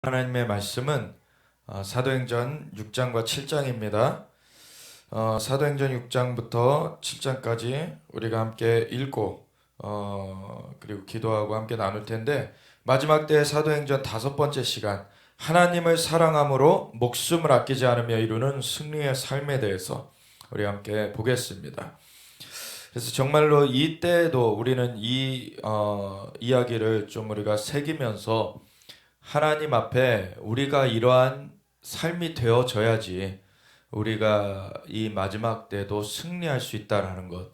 하나님의 말씀은 사도행전 6장과 7장입니다. 사도행전 6장부터 7장까지 우리가 함께 읽고 그리고 기도하고 함께 나눌 텐데, 마지막 때 사도행전 5번째 시간, 하나님을 사랑함으로 목숨을 아끼지 않으며 이루는 승리의 삶에 대해서 우리 함께 보겠습니다. 그래서 정말로 이때도 우리는 이 이야기를 좀 우리가 새기면서 하나님 앞에 우리가 이러한 삶이 되어져야지 우리가 이 마지막 때도 승리할 수 있다라는 것,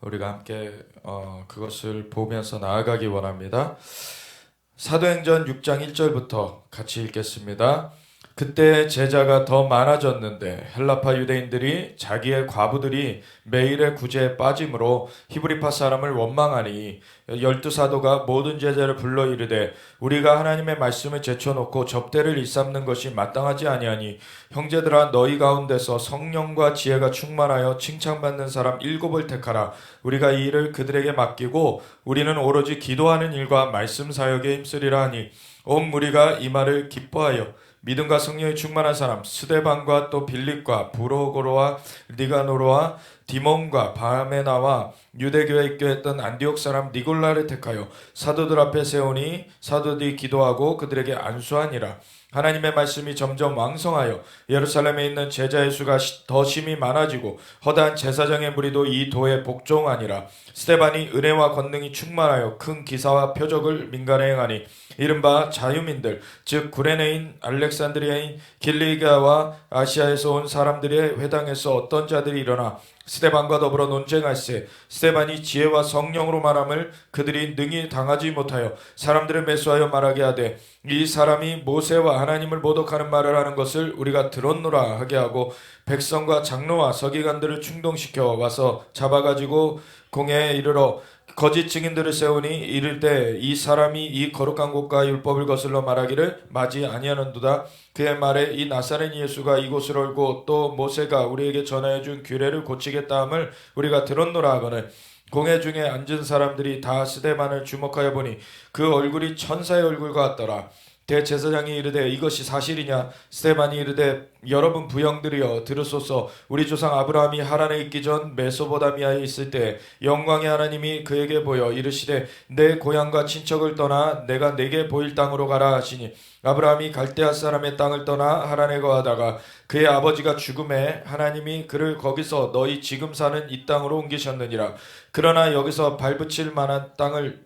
우리가 함께 그것을 보면서 나아가기 원합니다. 사도행전 6장 1절부터 같이 읽겠습니다. 그때 제자가 더 많아졌는데 헬라파 유대인들이 자기의 과부들이 매일의 구제에 빠짐으로 히브리파 사람을 원망하니 12사도가 모든 제자를 불러 이르되 우리가 하나님의 말씀을 제쳐놓고 접대를 일삼는 것이 마땅하지 아니하니 형제들아, 너희 가운데서 성령과 지혜가 충만하여 칭찬받는 사람 7을 택하라. 우리가 이 일을 그들에게 맡기고 우리는 오로지 기도하는 일과 말씀 사역에 힘쓰리라 하니 온 무리가 이 말을 기뻐하여 믿음과 성령이 충만한 사람 스데반과 또 빌립과 브로고로와 니가노로와 디몬과 바메나와 유대교에 입교했던 안디옥 사람 니골라를 택하여 사도들 앞에 세우니 사도들이 기도하고 그들에게 안수하니라. 하나님의 말씀이 점점 왕성하여 예루살렘에 있는 제자의 수가 더 심히 많아지고 허다한 제사장의 무리도 이 도에 복종하니라. 스데반이 은혜와 권능이 충만하여 큰 기사와 표적을 민간에 행하니 이른바 자유민들, 즉 구레네인, 알렉산드리아인, 길리기아와 아시아에서 온 사람들의 회당에서 어떤 자들이 일어나 스데반과 더불어 논쟁할세. 스데반이 지혜와 성령으로 말함을 그들이 능히 당하지 못하여 사람들을 매수하여 말하게 하되 이 사람이 모세와 하나님을 모독하는 말을 하는 것을 우리가 들었노라 하게 하고 백성과 장로와 서기관들을 충동시켜 와서 잡아가지고 공회에 이르러 거짓 증인들을 세우니 이를 때 이 사람이 이 거룩한 곳과 율법을 거슬러 말하기를 마지 아니하는도다. 그의 말에 이 나사렛 예수가 이곳을 얼고 또 모세가 우리에게 전하여 준 규례를 고치겠다 함을 우리가 들었노라 하거늘 공회 중에 앉은 사람들이 다 스데반을 주목하여 보니 그 얼굴이 천사의 얼굴 같더라. 대제사장이 이르되 이것이 사실이냐? 스데반이 이르되 여러분 부형들이여 들으소서. 우리 조상 아브라함이 하란에 있기 전 메소포다미아에 있을 때 영광의 하나님이 그에게 보여 이르시되 내 고향과 친척을 떠나 내가 내게 보일 땅으로 가라 하시니 아브라함이 갈대아 사람의 땅을 떠나 하란에 거하다가 그의 아버지가 죽음에 하나님이 그를 거기서 너희 지금 사는 이 땅으로 옮기셨느니라. 그러나 여기서 발붙일 만한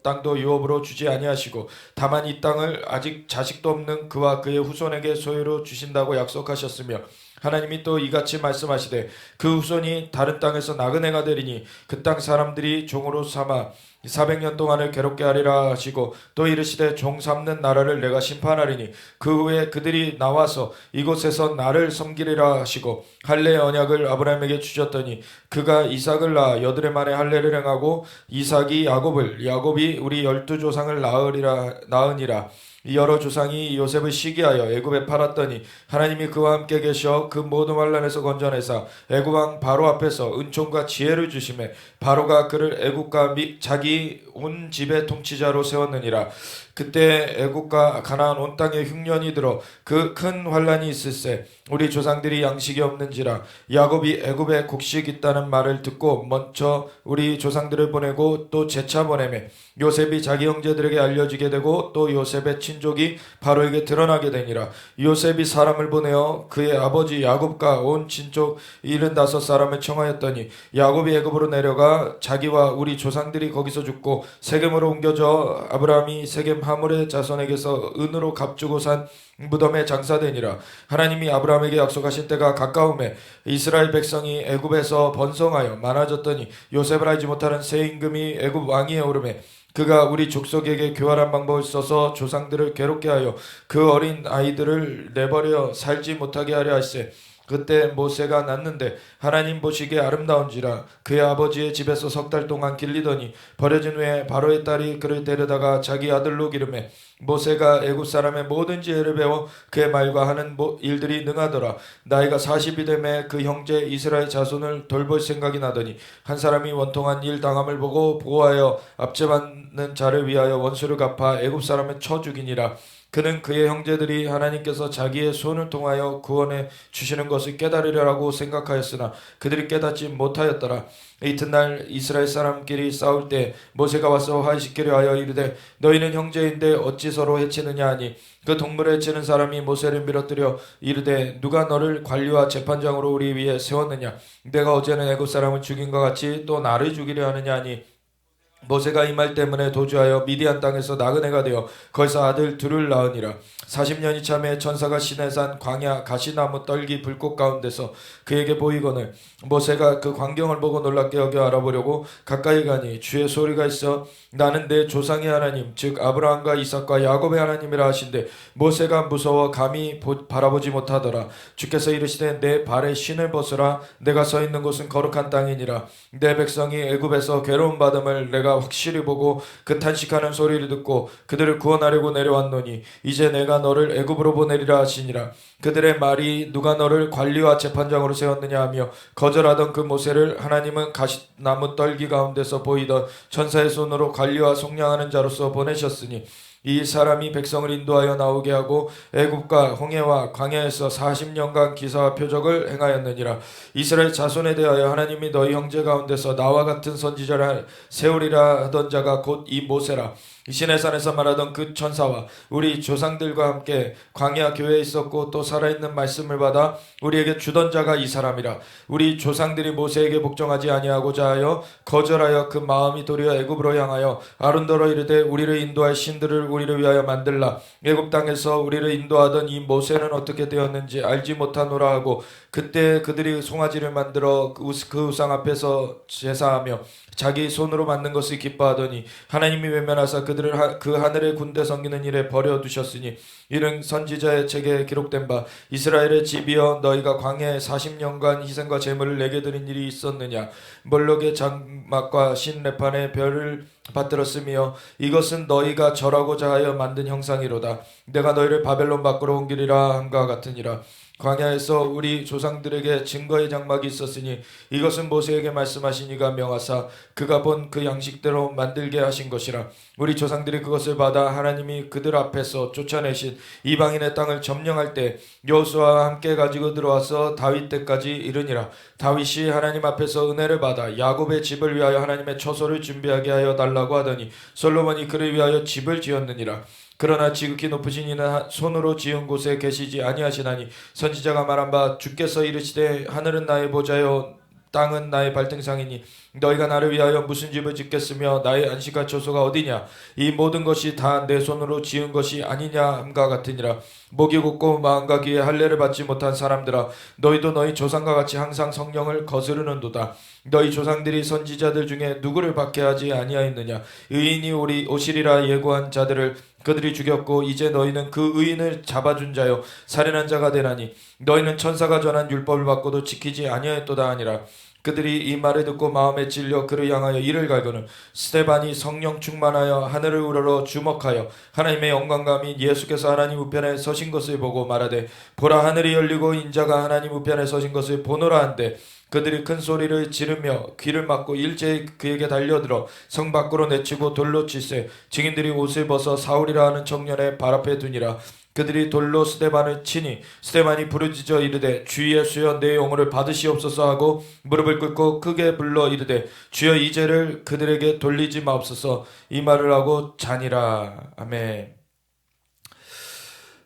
땅도 유업으로 주지 아니하시고 다만 이 땅을 아직 자식도 없는 그와 그의 후손에게 소유로 주신다고 약속하셨으며 하나님이 또 이같이 말씀하시되 그 후손이 다른 땅에서 나그네가 되리니 그 땅 사람들이 종으로 삼아 400년 동안을 괴롭게 하리라 하시고 또 이르시되 종 삼는 나라를 내가 심판하리니 그 후에 그들이 나와서 이곳에서 나를 섬기리라 하시고 할례의 언약을 아브라함에게 주셨더니 그가 이삭을 낳아 여드레 만에 할례를 행하고 이삭이 야곱을, 야곱이 우리 12조상을 낳으니라. 여러 조상이 요셉을 시기하여 애굽에 팔았더니 하나님이 그와 함께 계셔 그 모든 환난에서 건져내사 애굽 왕 바로 앞에서 은총과 지혜를 주심에 바로가 그를 애굽과 자기 온 집의 통치자로 세웠느니라. 그때 애굽과 가나안 온 땅에 흉년이 들어 그 큰 환난이 있을세. 우리 조상들이 양식이 없는지라 야곱이 애굽에 곡식 있다는 말을 듣고 먼저 우리 조상들을 보내고 또 재차 보내매 요셉이 자기 형제들에게 알려지게 되고 또 요셉의 친족이 바로에게 드러나게 되니라. 요셉이 사람을 보내어 그의 아버지 야곱과 온 친족 75사람을 청하였더니 야곱이 애굽으로 내려가 자기와 우리 조상들이 거기서 죽고 세겜으로 옮겨져 아브라함이 세겜 하물의 자손에게서 은으로 값주고 산 무덤에 장사되니라. 하나님이 아브라함에게 약속하신 때가 가까움에 이스라엘 백성이 애굽에서 번성하여 많아졌더니 요셉을 알지 못하는 새 임금이 애굽 왕위에 오르매 그가 우리 족속에게 교활한 방법을 써서 조상들을 괴롭게 하여 그 어린 아이들을 내버려 살지 못하게 하려 할세. 그때 모세가 낳는데 하나님 보시기에 아름다운지라 그의 아버지의 집에서 3달 동안 길리더니 버려진 후에 바로의 딸이 그를 데려다가 자기 아들로 기르매 모세가 애굽 사람의 모든 지혜를 배워 그의 말과 하는 일들이 능하더라. 나이가 40이 되매 그 형제 이스라엘 자손을 돌볼 생각이 나더니 한 사람이 원통한 일 당함을 보고 보호하여 압제받는 자를 위하여 원수를 갚아 애굽 사람을 쳐 죽이니라. 그는 그의 형제들이 하나님께서 자기의 손을 통하여 구원해 주시는 것을 깨달으려고 생각하였으나 그들이 깨닫지 못하였더라. 이튿날 이스라엘 사람끼리 싸울 때 모세가 와서 화해시키려 하여 이르되 너희는 형제인데 어찌 서로 해치느냐 하니 그 동물을 해치는 사람이 모세를 밀어뜨려 이르되 누가 너를 관리와 재판장으로 우리 위에 세웠느냐 내가 어제는 애굽 사람을 죽인 것 같이 또 나를 죽이려 하느냐 하니 모세가 이 말 때문에 도주하여 미디안 땅에서 나그네가 되어 거기서 아들 둘을 낳으니라. 40년이 참에 천사가 시내산 광야 가시나무 떨기 불꽃 가운데서 그에게 보이거늘 모세가 그 광경을 보고 놀랍게 여겨 알아보려고 가까이 가니 주의 소리가 있어 나는 내 조상의 하나님 즉 아브라함과 이삭과 야곱의 하나님이라 하신대 모세가 무서워 감히 바라보지 못하더라. 주께서 이르시되 내 발에 신을 벗으라 내가 서 있는 곳은 거룩한 땅이니라. 내 백성이 애굽에서 괴로움 받음을 내가 확실히 보고 그 탄식하는 소리를 듣고 그들을 구원하려고 내려왔노니 이제 내가 너를 애굽으로 보내리라 하시니라. 그들의 말이 누가 너를 관리와 재판장으로 세웠느냐 하며 거절하던 그 모세를 하나님은 가시나무 떨기 가운데서 보이던 천사의 손으로 관리와 속량하는 자로서 보내셨으니 이 사람이 백성을 인도하여 나오게 하고 애굽과 홍해와 광야에서 40년간 기사와 표적을 행하였느니라. 이스라엘 자손에 대하여 하나님이 너희 형제 가운데서 나와 같은 선지자를 세우리라 하던 자가 곧 이 모세라. 시내산에서 말하던 그 천사와 우리 조상들과 함께 광야 교회에 있었고 또 살아있는 말씀을 받아 우리에게 주던 자가 이 사람이라. 우리 조상들이 모세에게 복종하지 아니하고자 하여 거절하여 그 마음이 도리어 애굽으로 향하여 아론더러 이르되 우리를 인도할 신들을 우리를 위하여 만들라. 애굽 땅에서 우리를 인도하던 이 모세는 어떻게 되었는지 알지 못하노라 하고 그때 그들이 송아지를 만들어 그 우상 앞에서 제사하며 자기 손으로 만든 것을 기뻐하더니 하나님이 외면하사 그들을 그 하늘의 군대 섬기는 일에 버려두셨으니 이는 선지자의 책에 기록된 바 이스라엘의 집이여 너희가 광야에 40년간 희생과 제물을 내게 드린 일이 있었느냐. 몰록의 장막과 신레판의 별을 받들었으며 이것은 너희가 절하고자 하여 만든 형상이로다. 내가 너희를 바벨론 밖으로 옮기리라 함과 같으니라. 광야에서 우리 조상들에게 증거의 장막이 있었으니 이것은 모세에게 말씀하신 이가 명하사 그가 본 그 양식대로 만들게 하신 것이라. 우리 조상들이 그것을 받아 하나님이 그들 앞에서 쫓아내신 이방인의 땅을 점령할 때 여호수아와 함께 가지고 들어와서 다윗 때까지 이르니라. 다윗이 하나님 앞에서 은혜를 받아 야곱의 집을 위하여 하나님의 처소를 준비하게 하여 달라고 하더니 솔로몬이 그를 위하여 집을 지었느니라. 그러나 지극히 높으신 이는 손으로 지은 곳에 계시지 아니하시나니 선지자가 말한 바 주께서 이르시되 하늘은 나의 보좌요 땅은 나의 발등상이니 너희가 나를 위하여 무슨 집을 짓겠으며 나의 안식할 처소가 어디냐. 이 모든 것이 다 내 손으로 지은 것이 아니냐 함과 같으니라. 목이 굳고 마음과 귀에 할례를 받지 못한 사람들아 너희도 너희 조상과 같이 항상 성령을 거스르는도다. 너희 조상들이 선지자들 중에 누구를 박해하지 아니하였느냐. 의인이 우리 오시리라 예고한 자들을 그들이 죽였고 이제 너희는 그 의인을 잡아준 자요 살인한 자가 되나니 너희는 천사가 전한 율법을 받고도 지키지 아니하였도다 하니라. 그들이 이 말을 듣고 마음에 찔려 그를 향하여 이를 갈거늘 스데반이 성령 충만하여 하늘을 우러러 주목하여 하나님의 영광과 및 예수께서 하나님 우편에 서신 것을 보고 말하되 보라 하늘이 열리고 인자가 하나님 우편에 서신 것을 보노라 한데 그들이 큰 소리를 지르며 귀를 막고 일제히 그에게 달려들어 성 밖으로 내치고 돌로 치세 증인들이 옷을 벗어 사울이라 하는 청년의 발 앞에 두니라. 그들이 돌로 스데반을 치니 스데반이 부르짖어 이르되 주 예수여 내 영혼을 받으시옵소서 하고 무릎을 꿇고 크게 불러 이르되 주여 이 죄를 그들에게 돌리지 마옵소서. 이 말을 하고 자니라. 아멘.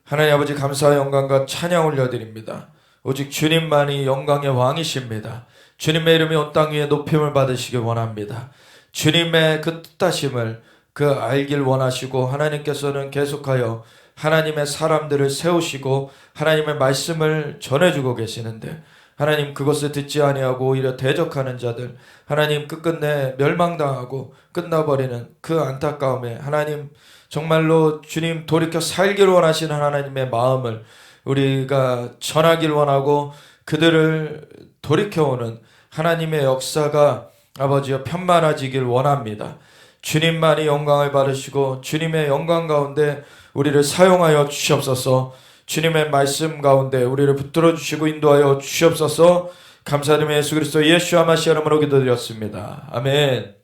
하나님 아버지 감사와 영광과 찬양 올려드립니다. 오직 주님만이 영광의 왕이십니다. 주님의 이름이 온 땅 위에 높임을 받으시길 원합니다. 주님의 그 뜻하심을 알길 원하시고 하나님께서는 계속하여 하나님의 사람들을 세우시고 하나님의 말씀을 전해주고 계시는데 하나님 그것을 듣지 아니하고 오히려 대적하는 자들 하나님 끝끝내 멸망당하고 끝나버리는 그 안타까움에 하나님 정말로 주님 돌이켜 살길 원하시는 하나님의 마음을 우리가 전하길 원하고 그들을 돌이켜오는 하나님의 역사가 아버지여 편만해지길 원합니다. 주님만이 영광을 받으시고 주님의 영광 가운데 우리를 사용하여 주시옵소서. 주님의 말씀 가운데 우리를 붙들어 주시고 인도하여 주시옵소서. 감사드리며 예수 그리스도 예수와 마시아 이름으로 기도드렸습니다. 아멘.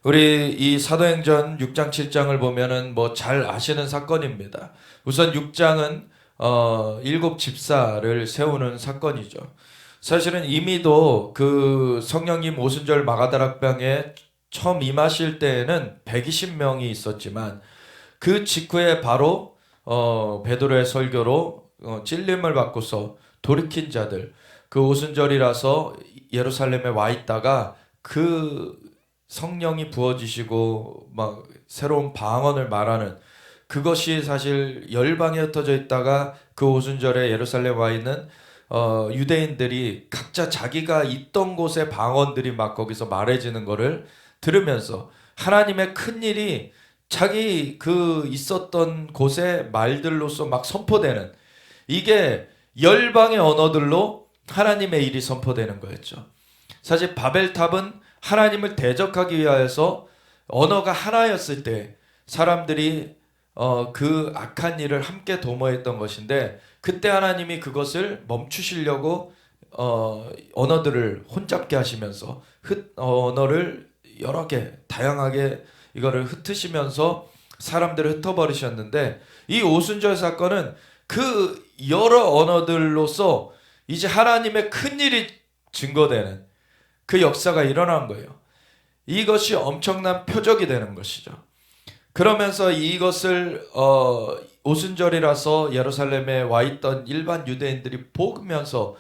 우리 이 사도행전 6장 7장을 보면은 뭐 잘 아시는 사건입니다. 우선 6장은 일곱 집사를 세우는 사건이죠. 사실은 이미도 그 성령님 오순절 마가다락방에 처음 임하실 때에는 120명이 있었지만 그 직후에 바로 베드로의 설교로 찔림을 받고서 돌이킨 자들, 그 오순절이라서 예루살렘에 와 있다가 그 성령이 부어지시고 막 새로운 방언을 말하는 그것이 사실 열방에 흩어져 있다가 그 오순절에 예루살렘 와 있는 유대인들이 각자 자기가 있던 곳의 방언들이 막 거기서 말해지는 거를 들으면서 하나님의 큰 일이 자기 그 있었던 곳의 말들로서 막 선포되는, 이게 열방의 언어들로 하나님의 일이 선포되는 거였죠. 사실 바벨탑은 하나님을 대적하기 위하여서 언어가 하나였을 때 사람들이 그 악한 일을 함께 도모했던 것인데, 그때 하나님이 그것을 멈추시려고 언어들을 혼잡게 하시면서 언어를 여러 개 다양하게 이거를 흩으시면서 사람들을 흩어버리셨는데, 이 오순절 사건은 그 여러 언어들로서 이제 하나님의 큰 일이 증거되는 그 역사가 일어난 거예요. 이것이 엄청난 표적이 되는 것이죠. 그러면서 이것을 오순절이라서 예루살렘에 와 있던 일반 유대인들이 보면서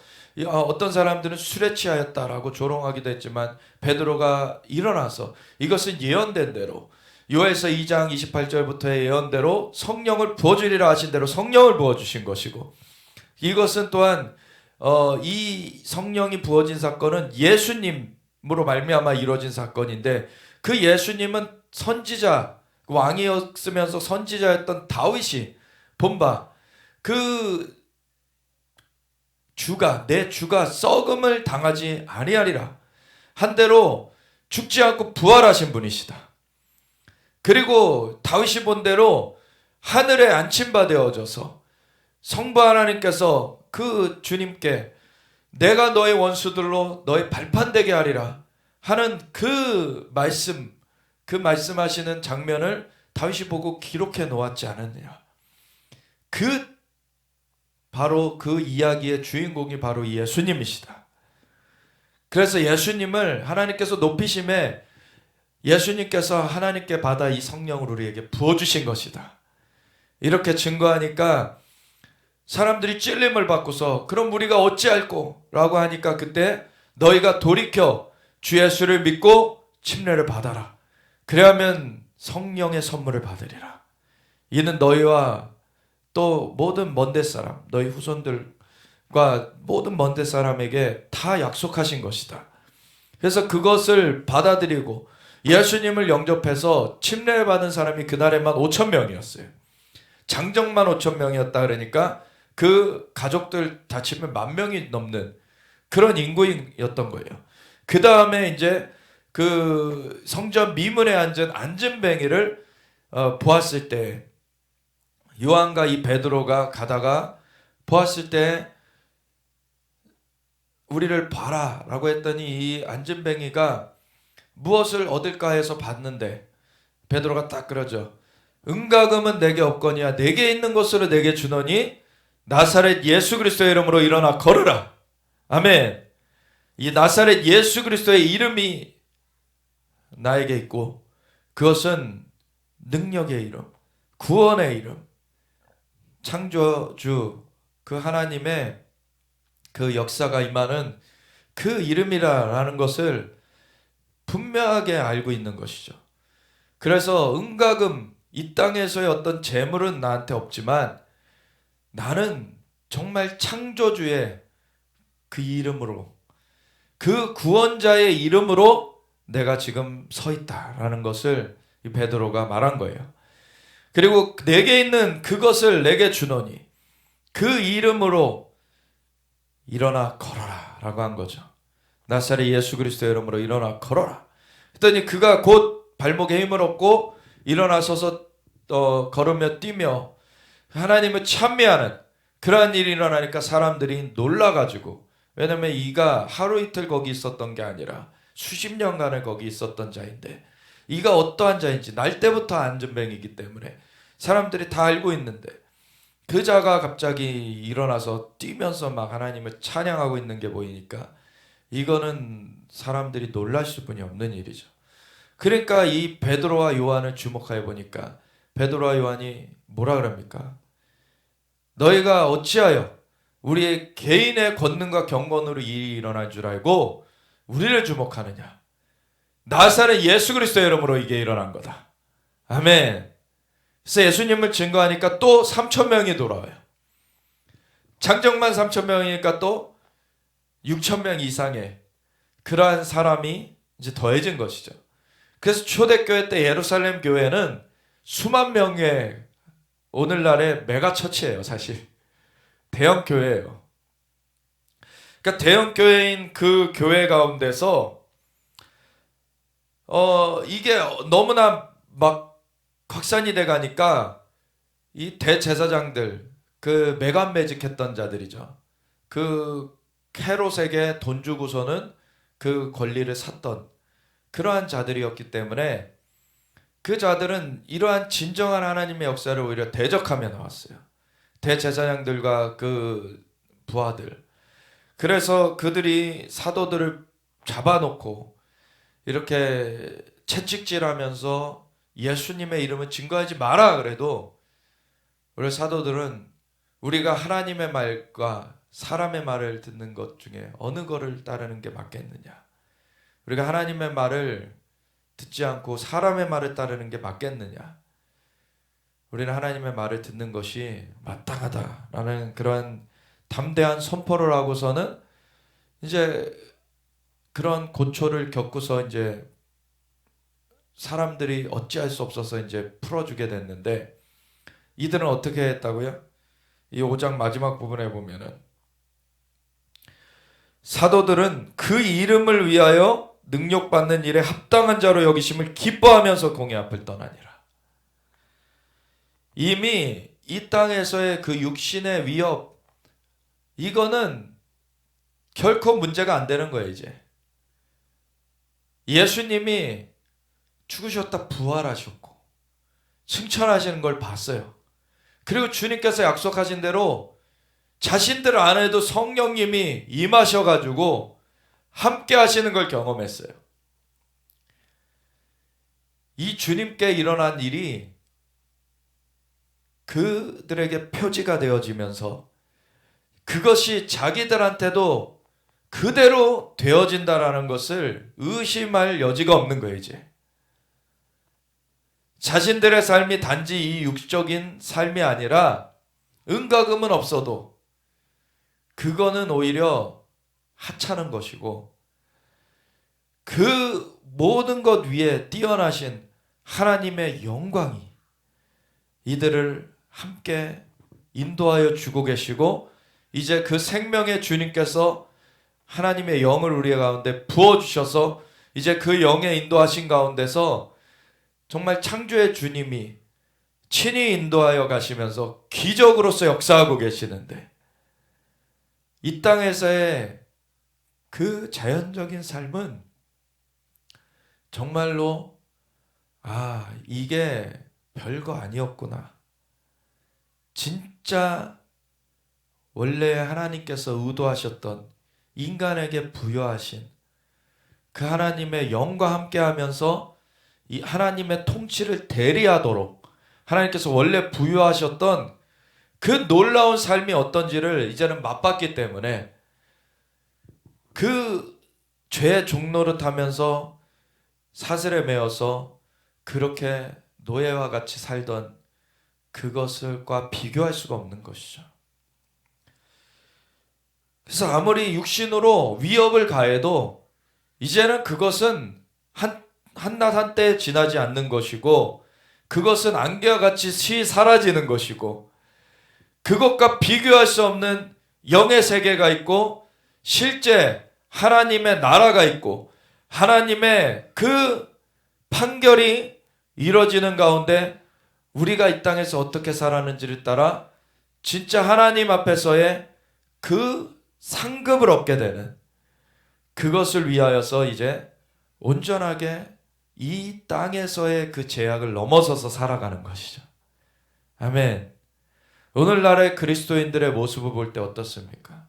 어떤 사람들은 술에 취하였다라고 조롱하기도 했지만 베드로가 일어나서 이것은 예언된 대로 요엘서 2장 28절부터의 예언대로 성령을 부어주리라 하신 대로 성령을 부어주신 것이고, 이것은 또한 이 성령이 부어진 사건은 예수님으로 말미암아 이루어진 사건인데, 그 예수님은 선지자, 왕이었으면서 선지자였던 다윗이 본바 그 주가, 내 주가 썩음을 당하지 아니하리라 한 대로 죽지 않고 부활하신 분이시다. 그리고 다윗이 본 대로 하늘에 안침바 되어져서 성부 하나님께서 그 주님께 내가 너의 원수들로 너의 발판 되게 하리라 하는 그 말씀하시는 장면을 다윗이 보고 기록해 놓았지 않았느냐. 바로 그 이야기의 주인공이 바로 예수님이시다. 그래서 예수님을 하나님께서 높이심에 예수님께서 하나님께 받아 이 성령을 우리에게 부어주신 것이다. 이렇게 증거하니까 사람들이 찔림을 받고서 그럼 우리가 어찌할꼬? 라고 하니까 그때 너희가 돌이켜 주 예수를 믿고 침례를 받아라. 그래야면 성령의 선물을 받으리라. 이는 너희와 또 모든 먼데 사람, 너희 후손들과 모든 먼데 사람에게 다 약속하신 것이다. 그래서 그것을 받아들이고 예수님을 영접해서 침례를 받은 사람이 그날에만 5,000명이었어요. 장정만 5,000명이었다 그러니까 그 가족들 다 치면 10,000명이 넘는 그런 인구였던 거예요. 그 다음에 이제 그 성전 미문에 앉은 안진뱅이를 보았을 때, 요한과 이 베드로가 가다가 보았을 때 우리를 봐라 라고 했더니 이 안진뱅이가 무엇을 얻을까 해서 봤는데 베드로가 딱 그러죠. 은과금은 내게 없거니와 내게 있는 것으로 내게 주노니 나사렛 예수 그리스도의 이름으로 일어나 걸으라. 아멘. 이 나사렛 예수 그리스도의 이름이 나에게 있고 그것은 능력의 이름, 구원의 이름, 창조주 그 하나님의 그 역사가 임하는 그 이름이라는 것을 분명하게 알고 있는 것이죠. 그래서 은과금, 이 땅에서의 어떤 재물은 나한테 없지만 나는 정말 창조주의 그 이름으로, 그 구원자의 이름으로 내가 지금 서 있다라는 것을 이 베드로가 말한 거예요. 그리고 내게 있는 그것을 내게 주노니 그 이름으로 일어나 걸어라 라고 한 거죠. 나사렛 예수 그리스도의 이름으로 일어나 걸어라 했더니 그가 곧 발목에 힘을 얻고 일어나서서 걸으며 뛰며 하나님을 찬미하는 그러한 일이 일어나니까 사람들이 놀라가지고, 왜냐면 이가 하루 이틀 거기 있었던 게 아니라 수십 년간을 거기 있었던 자인데 이가 어떠한 자인지 날 때부터 안전뱅이기 때문에 사람들이 다 알고 있는데 그 자가 갑자기 일어나서 뛰면서 막 하나님을 찬양하고 있는 게 보이니까 이거는 사람들이 놀랄 수뿐이 없는 일이죠. 그러니까 이 베드로와 요한을 주목하여 보니까 베드로와 요한이 뭐라 그럽니까? 너희가 어찌하여 우리의 개인의 권능과 경건으로 일이 일어난 줄 알고 우리를 주목하느냐? 나사렛 예수 그리스도의 이름으로 이게 일어난 거다. 아멘. 그래서 예수님을 증거하니까 또 3,000명이 돌아와요. 장정만 3,000명이니까 또 6,000명 이상의 그러한 사람이 이제 더해진 것이죠. 그래서 초대교회 때 예루살렘 교회는 수만 명의 오늘날의 메가처치예요. 사실 대형 교회예요. 그러니까 대형 교회인 그 교회 가운데서 이게 너무나 막 확산이 돼 가니까 이 대제사장들, 그 매간매직했던 자들이죠. 그 헤롯에게 돈 주고서는 그 권리를 샀던 그러한 자들이었기 때문에 그 자들은 이러한 진정한 하나님의 역사를 오히려 대적하며 나왔어요. 대제사장들과 그 부하들. 그래서 그들이 사도들을 잡아놓고 이렇게 채찍질하면서 예수님의 이름을 증거하지 마라 그래도 우리 사도들은 우리가 하나님의 말과 사람의 말을 듣는 것 중에 어느 거를 따르는 게 맞겠느냐? 우리가 하나님의 말을 듣지 않고 사람의 말을 따르는 게 맞겠느냐? 우리는 하나님의 말을 듣는 것이 마땅하다라는 그런 담대한 선포를 하고서는 이제 그런 고초를 겪고서 이제 사람들이 어찌할 수 없어서 이제 풀어주게 됐는데 이들은 어떻게 했다고요? 이 5장 마지막 부분에 보면은 사도들은 그 이름을 위하여 능력받는 일에 합당한 자로 여기심을 기뻐하면서 공의 앞을 떠나니라. 이미 이 땅에서의 그 육신의 위협 이거는 결코 문제가 안 되는 거예요. 이제 예수님이 죽으셨다 부활하셨고 승천하시는 걸 봤어요. 그리고 주님께서 약속하신 대로 자신들 안에도 성령님이 임하셔가지고 함께 하시는 걸 경험했어요. 이 주님께 일어난 일이 그들에게 표지가 되어지면서 그것이 자기들한테도 그대로 되어진다라는 것을 의심할 여지가 없는 거예요. 이제 자신들의 삶이 단지 이 육적인 삶이 아니라 은과금은 없어도 그거는 오히려 하찮은 것이고 그 모든 것 위에 뛰어나신 하나님의 영광이 이들을 함께 인도하여 주고 계시고 이제 그 생명의 주님께서 하나님의 영을 우리 가운데 부어주셔서 이제 그 영의 인도하신 가운데서 정말 창조의 주님이 친히 인도하여 가시면서 기적으로서 역사하고 계시는데 이 땅에서의 그 자연적인 삶은 정말로 이게 별거 아니었구나. 진짜 원래 하나님께서 의도하셨던 인간에게 부여하신 그 하나님의 영과 함께하면서 이 하나님의 통치를 대리하도록 하나님께서 원래 부여하셨던 그 놀라운 삶이 어떤지를 이제는 맛봤기 때문에 그 죄의 종노릇하면서 사슬에 매어서 그렇게 노예와 같이 살던 그것과 비교할 수가 없는 것이죠. 그래서 아무리 육신으로 위협을 가해도 이제는 그것은 한낮 한때 지나지 않는 것이고 그것은 안개와 같이 쉬 사라지는 것이고 그것과 비교할 수 없는 영의 세계가 있고 실제 하나님의 나라가 있고 하나님의 그 판결이 이루어지는 가운데 우리가 이 땅에서 어떻게 살았는지를 따라 진짜 하나님 앞에서의 그 상급을 얻게 되는 그것을 위하여서 이제 온전하게 이 땅에서의 그 제약을 넘어서서 살아가는 것이죠. 아멘. 오늘날의 그리스도인들의 모습을 볼 때 어떻습니까?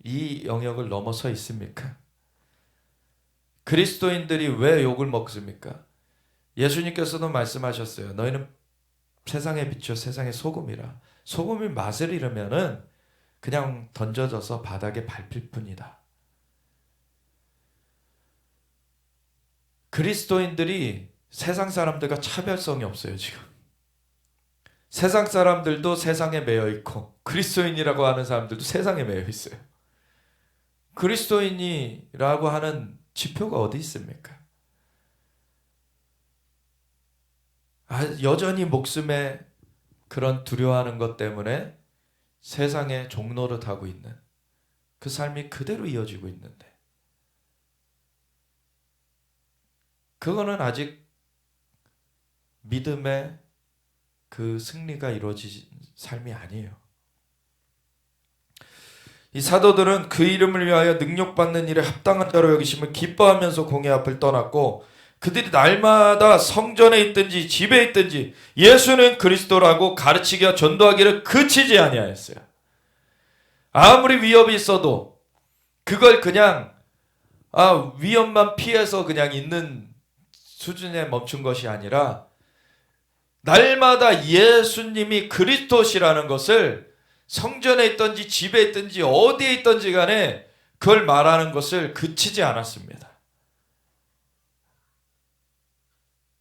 이 영역을 넘어서 있습니까? 그리스도인들이 왜 욕을 먹습니까? 예수님께서도 말씀하셨어요. 너희는 세상의 빛이요 세상의 소금이라. 소금이 맛을 잃으면은 그냥 던져져서 바닥에 밟힐 뿐이다. 그리스도인들이 세상 사람들과 차별성이 없어요, 지금. 세상 사람들도 세상에 매여 있고 그리스도인이라고 하는 사람들도 세상에 매여 있어요. 그리스도인이라고 하는 지표가 어디 있습니까? 여전히 목숨에 그런 두려워하는 것 때문에 세상에 종노릇하고 있는 그 삶이 그대로 이어지고 있는데, 그거는 아직 믿음의 그 승리가 이루어진 삶이 아니에요. 이 사도들은 그 이름을 위하여 능력받는 일에 합당한 자로 여기심을 기뻐하면서 공회 앞을 떠났고, 그들이 날마다 성전에 있든지 집에 있든지 예수는 그리스도라고 가르치기와 전도하기를 그치지 아니하였어요. 아무리 위협이 있어도 그걸 그냥 위협만 피해서 그냥 있는 수준에 멈춘 것이 아니라 날마다 예수님이 그리스도시라는 것을 성전에 있든지 집에 있든지 어디에 있든지 간에 그걸 말하는 것을 그치지 않았습니다.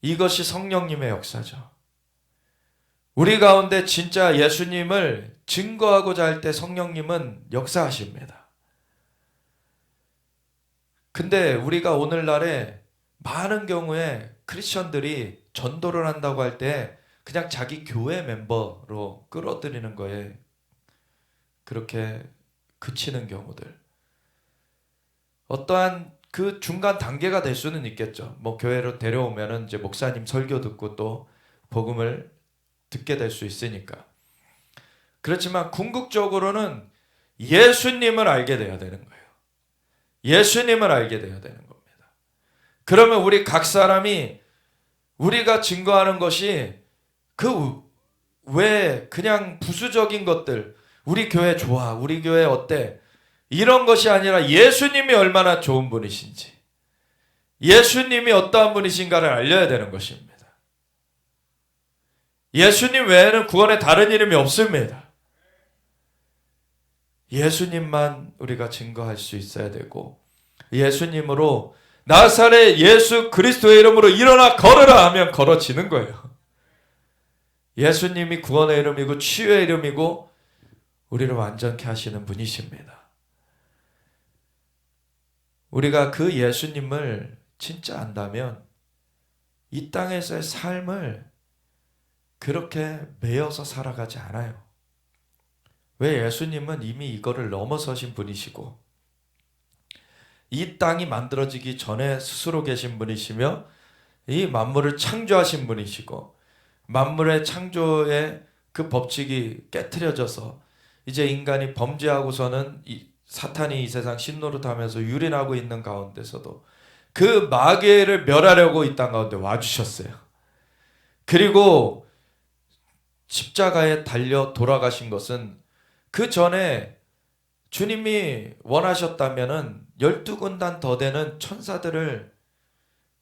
이것이 성령님의 역사죠. 우리 가운데 진짜 예수님을 증거하고자 할 때 성령님은 역사하십니다. 근데 우리가 오늘날에 많은 경우에 크리스천들이 전도를 한다고 할 때 그냥 자기 교회 멤버로 끌어들이는 거에 그렇게 그치는 경우들, 어떠한 그 중간 단계가 될 수는 있겠죠. 뭐 교회로 데려오면은 이제 목사님 설교 듣고 또 복음을 듣게 될 수 있으니까. 그렇지만 궁극적으로는 예수님을 알게 돼야 되는 거예요. 예수님을 알게 돼야 되는 겁니다. 그러면 우리 각 사람이 우리가 증거하는 것이 그 왜 그냥 부수적인 것들, 우리 교회 좋아, 우리 교회 어때, 이런 것이 아니라 예수님이 얼마나 좋은 분이신지, 예수님이 어떠한 분이신가를 알려야 되는 것입니다. 예수님 외에는 구원의 다른 이름이 없습니다. 예수님만 우리가 증거할 수 있어야 되고, 예수님으로 나사렛 예수 그리스도의 이름으로 일어나 걸으라 하면 걸어지는 거예요. 예수님이 구원의 이름이고 치유의 이름이고 우리를 완전케 하시는 분이십니다. 우리가 그 예수님을 진짜 안다면 이 땅에서의 삶을 그렇게 매여서 살아가지 않아요. 왜? 예수님은 이미 이거를 넘어서신 분이시고 이 땅이 만들어지기 전에 스스로 계신 분이시며 이 만물을 창조하신 분이시고, 만물의 창조의 그 법칙이 깨트려져서 이제 인간이 범죄하고서는 사탄이 이 세상 신노릇하면서 유린하고 있는 가운데서도 그 마귀를 멸하려고 이 땅 가운데 와주셨어요. 그리고 십자가에 달려 돌아가신 것은 그 전에 주님이 원하셨다면은 12군단 더 되는 천사들을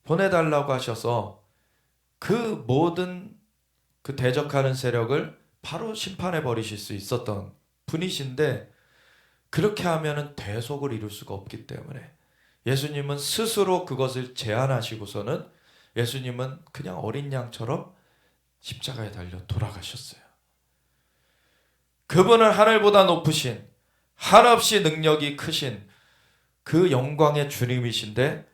보내달라고 하셔서 그 모든 그 대적하는 세력을 바로 심판해 버리실 수 있었던 분이신데, 그렇게 하면은 대속을 이룰 수가 없기 때문에 예수님은 스스로 그것을 제한하시고서는 예수님은 그냥 어린 양처럼 십자가에 달려 돌아가셨어요. 그분은 하늘보다 높으신, 한없이 능력이 크신 그 영광의 주님이신데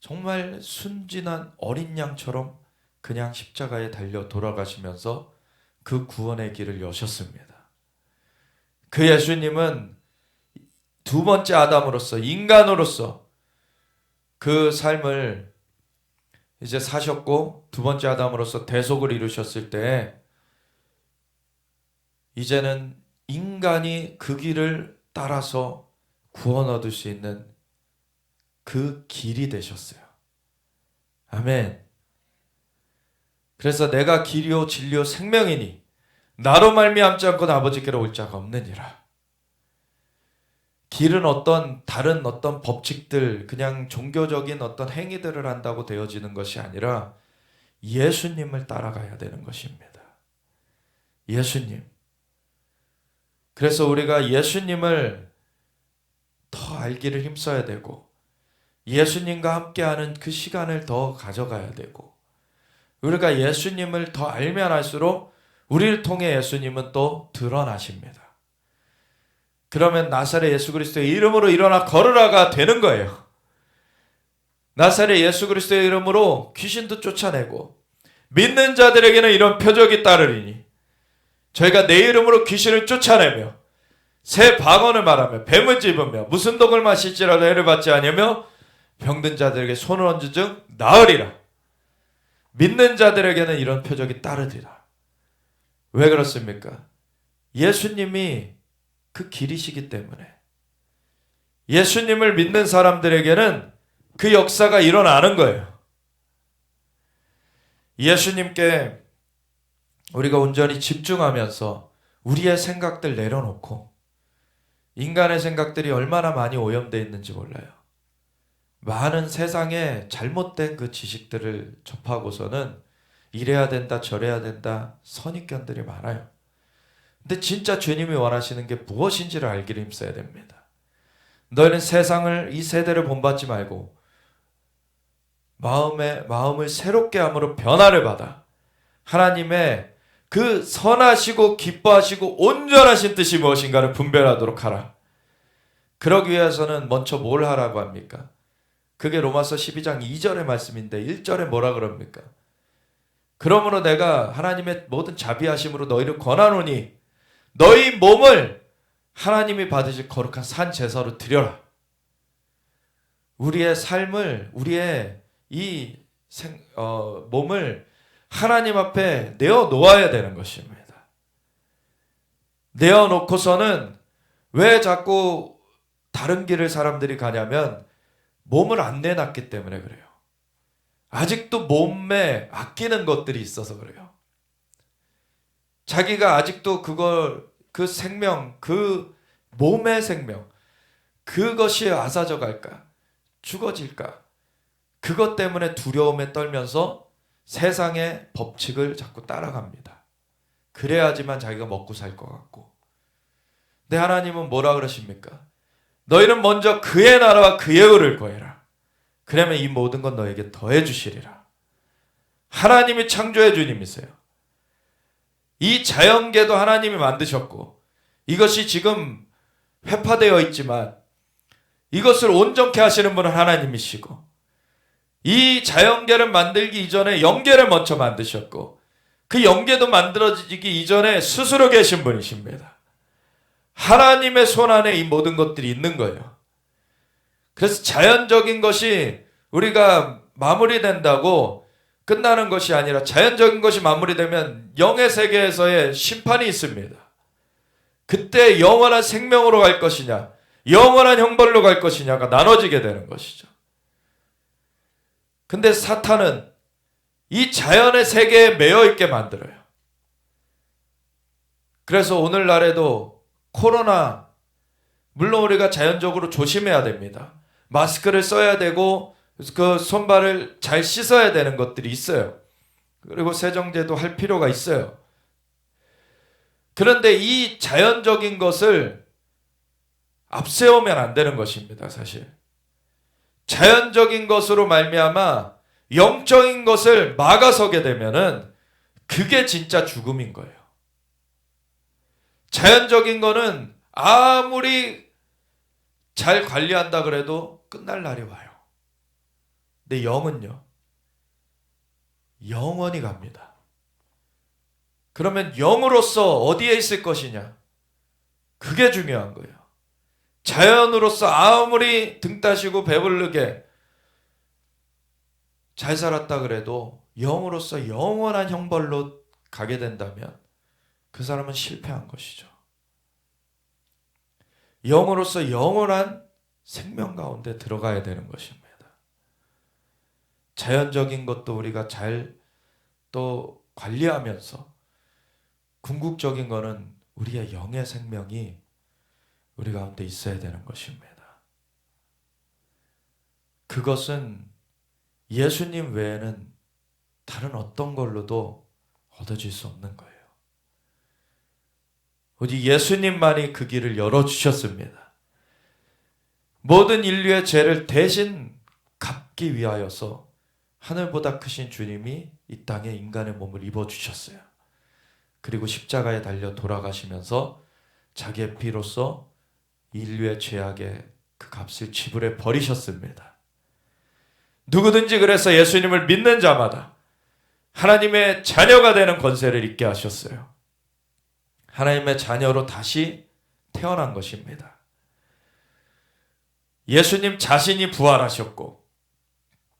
정말 순진한 어린 양처럼 그냥 십자가에 달려 돌아가시면서 그 구원의 길을 여셨습니다. 그 예수님은 두 번째 아담으로서, 인간으로서 그 삶을 이제 사셨고 두 번째 아담으로서 대속을 이루셨을 때 이제는 인간이 그 길을 따라서 구원 얻을 수 있는 그 길이 되셨어요. 아멘. 그래서 내가 길이요 진리요 생명이니 나로 말미암지 않고는 아버지께로 올 자가 없느니라. 길은 다른 어떤 법칙들, 그냥 종교적인 어떤 행위들을 한다고 되어지는 것이 아니라 예수님을 따라가야 되는 것입니다. 예수님. 그래서 우리가 예수님을 더 알기를 힘써야 되고, 예수님과 함께하는 그 시간을 더 가져가야 되고, 우리가 예수님을 더 알면 알수록 우리를 통해 예수님은 또 드러나십니다. 그러면 나사렛 예수 그리스도의 이름으로 일어나 걸으라가 되는 거예요. 나사렛 예수 그리스도의 이름으로 귀신도 쫓아내고 믿는 자들에게는 이런 표적이 따르리니 저희가 내 이름으로 귀신을 쫓아내며 새 방언을 말하며 뱀을 집으며 무슨 독을 마실지라도 해를 받지 아니하며 병든 자들에게 손을 얹은 즉 나으리라. 믿는 자들에게는 이런 표적이 따르리라. 왜 그렇습니까? 예수님이 그 길이시기 때문에. 예수님을 믿는 사람들에게는 그 역사가 일어나는 거예요. 예수님께 우리가 온전히 집중하면서 우리의 생각들 내려놓고, 인간의 생각들이 얼마나 많이 오염되어 있는지 몰라요. 많은 세상에 잘못된 그 지식들을 접하고서는 이래야 된다 저래야 된다 선입견들이 많아요. 근데 진짜 주님이 원하시는 게 무엇인지를 알기를 힘써야 됩니다. 너희는 세상을, 이 세대를 본받지 말고 마음을 새롭게 함으로 변화를 받아 하나님의 그 선하시고 기뻐하시고 온전하신 뜻이 무엇인가를 분별하도록 하라. 그러기 위해서는 먼저 뭘 하라고 합니까? 그게 로마서 12장 2절의 말씀인데 1절에 뭐라 그럽니까? 그러므로 내가 하나님의 모든 자비하심으로 너희를 권하노니 너희 몸을 하나님이 받으실 거룩한 산 제사로 드려라. 우리의 삶을, 우리의 이 몸을 하나님 앞에 내어놓아야 되는 것입니다. 내어놓고서는 왜 자꾸 다른 길을 사람들이 가냐면 몸을 안 내놨기 때문에 그래요. 아직도 몸에 아끼는 것들이 있어서 그래요. 자기가 아직도 그 생명, 그 몸의 생명, 그것이 아사져 갈까? 죽어질까? 그것 때문에 두려움에 떨면서 세상의 법칙을 자꾸 따라갑니다. 그래야지만 자기가 먹고 살 것 같고. 근데 하나님은 뭐라 그러십니까? 너희는 먼저 그의 나라와 그의 의를 구해라. 그러면 이 모든 건 너에게 더해 주시리라. 하나님이 창조의 주님이세요. 이 자연계도 하나님이 만드셨고 이것이 지금 회파되어 있지만 이것을 온전케 하시는 분은 하나님이시고, 이 자연계를 만들기 이전에 영계를 먼저 만드셨고 그 영계도 만들어지기 이전에 스스로 계신 분이십니다. 하나님의 손 안에 이 모든 것들이 있는 거예요. 그래서 자연적인 것이 우리가 마무리된다고 끝나는 것이 아니라 자연적인 것이 마무리되면 영의 세계에서의 심판이 있습니다. 그때 영원한 생명으로 갈 것이냐 영원한 형벌로 갈 것이냐가 나눠지게 되는 것이죠. 근데 사탄은 이 자연의 세계에 매여 있게 만들어요. 그래서 오늘날에도 코로나, 물론 우리가 자연적으로 조심해야 됩니다. 마스크를 써야 되고 그 손발을 잘 씻어야 되는 것들이 있어요. 그리고 세정제도 할 필요가 있어요. 그런데 이 자연적인 것을 앞세우면 안 되는 것입니다. 사실 자연적인 것으로 말미암아 영적인 것을 막아서게 되면은 그게 진짜 죽음인 거예요. 자연적인 거는 아무리 잘 관리한다 그래도 끝날 날이 와요. 근데 영은요, 영원히 갑니다. 그러면 영으로서 어디에 있을 것이냐? 그게 중요한 거예요. 자연으로서 아무리 등 따시고 배부르게 잘 살았다 그래도 영으로서 영원한 형벌로 가게 된다면 그 사람은 실패한 것이죠. 영으로서 영원한 생명 가운데 들어가야 되는 것입니다. 자연적인 것도 우리가 잘 또 관리하면서 궁극적인 거는 우리의 영의 생명이 우리 가운데 있어야 되는 것입니다. 그것은 예수님 외에는 다른 어떤 걸로도 얻어질 수 없는 거예요. 오직 예수님만이 그 길을 열어주셨습니다. 모든 인류의 죄를 대신 갚기 위하여서 하늘보다 크신 주님이 이 땅에 인간의 몸을 입어주셨어요. 그리고 십자가에 달려 돌아가시면서 자기의 피로써 인류의 죄악의 그 값을 지불해 버리셨습니다. 누구든지 그래서 예수님을 믿는 자마다 하나님의 자녀가 되는 권세를 있게 하셨어요. 하나님의 자녀로 다시 태어난 것입니다. 예수님 자신이 부활하셨고,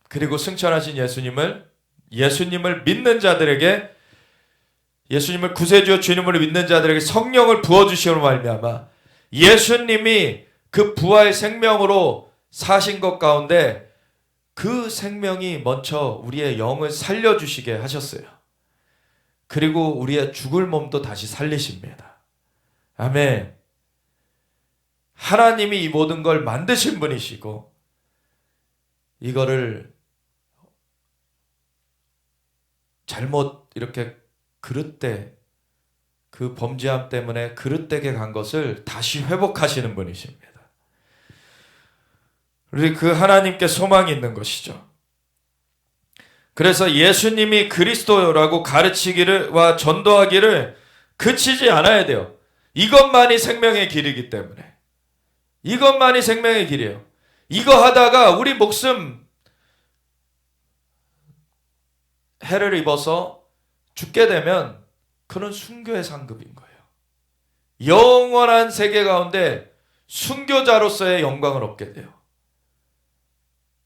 그리고 승천하신 예수님을 믿는 자들에게, 예수님을 구세주여 주님으로 믿는 자들에게 성령을 부어주시므로 말미암아 예수님이 그 부활 생명으로 사신 것 가운데 그 생명이 먼저 우리의 영을 살려주시게 하셨어요. 그리고 우리의 죽을 몸도 다시 살리십니다. 아멘. 하나님이 이 모든 걸 만드신 분이시고, 이거를 잘못 이렇게 그릇되, 그 범죄함 때문에 그릇되게 간 것을 다시 회복하시는 분이십니다. 우리 그 하나님께 소망이 있는 것이죠. 그래서 예수님이 그리스도라고 가르치기와 전도하기를 그치지 않아야 돼요. 이것만이 생명의 길이기 때문에. 이것만이 생명의 길이에요. 이거 하다가 우리 목숨 해를 입어서 죽게 되면 그는 순교의 상급인 거예요. 영원한 세계 가운데 순교자로서의 영광을 얻게 돼요.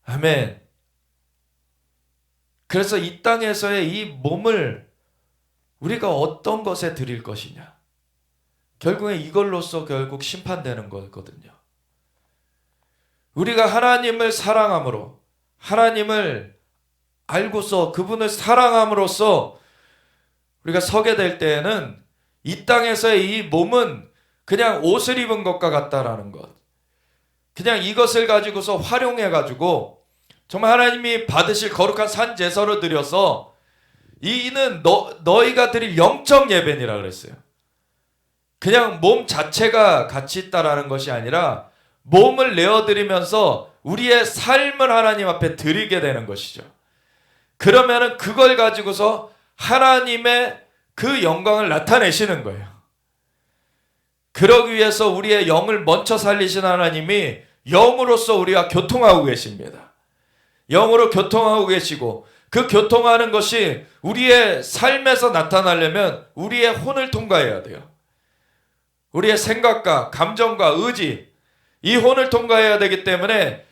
아멘. 그래서 이 땅에서의 이 몸을 우리가 어떤 것에 드릴 것이냐. 결국에 이걸로써 결국 심판되는 거거든요. 우리가 하나님을 사랑함으로, 하나님을 알고서 그분을 사랑함으로써 우리가 서게 될 때에는 이 땅에서의 이 몸은 그냥 옷을 입은 것과 같다라는 것. 그냥 이것을 가지고서 활용해가지고 정말 하나님이 받으실 거룩한 산 제사로 드려서 이는 너희가 드릴 영적 예배니라 그랬어요. 그냥 몸 자체가 가치 있다라는 것이 아니라 몸을 내어드리면서 우리의 삶을 하나님 앞에 드리게 되는 것이죠. 그러면은 그걸 가지고서 하나님의 그 영광을 나타내시는 거예요. 그러기 위해서 우리의 영을 먼저 살리신 하나님이 영으로서 우리와 교통하고 계십니다. 영으로 교통하고 계시고, 그 교통하는 것이 우리의 삶에서 나타나려면 우리의 혼을 통과해야 돼요. 우리의 생각과 감정과 의지, 이 혼을 통과해야 되기 때문에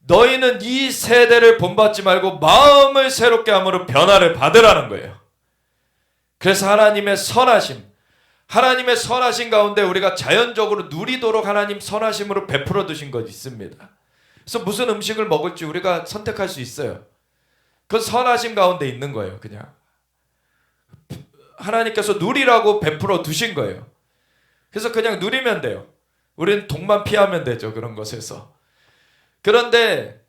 너희는 이 세대를 본받지 말고 마음을 새롭게 함으로 변화를 받으라는 거예요. 그래서 하나님의 선하심 가운데 우리가 자연적으로 누리도록 하나님 선하심으로 베풀어 두신 것 있습니다. 그래서 무슨 음식을 먹을지 우리가 선택할 수 있어요. 그건 선하심 가운데 있는 거예요. 그냥 하나님께서 누리라고 베풀어 두신 거예요. 그래서 그냥 누리면 돼요. 우리는 독만 피하면 되죠. 그런 것에서. 그런데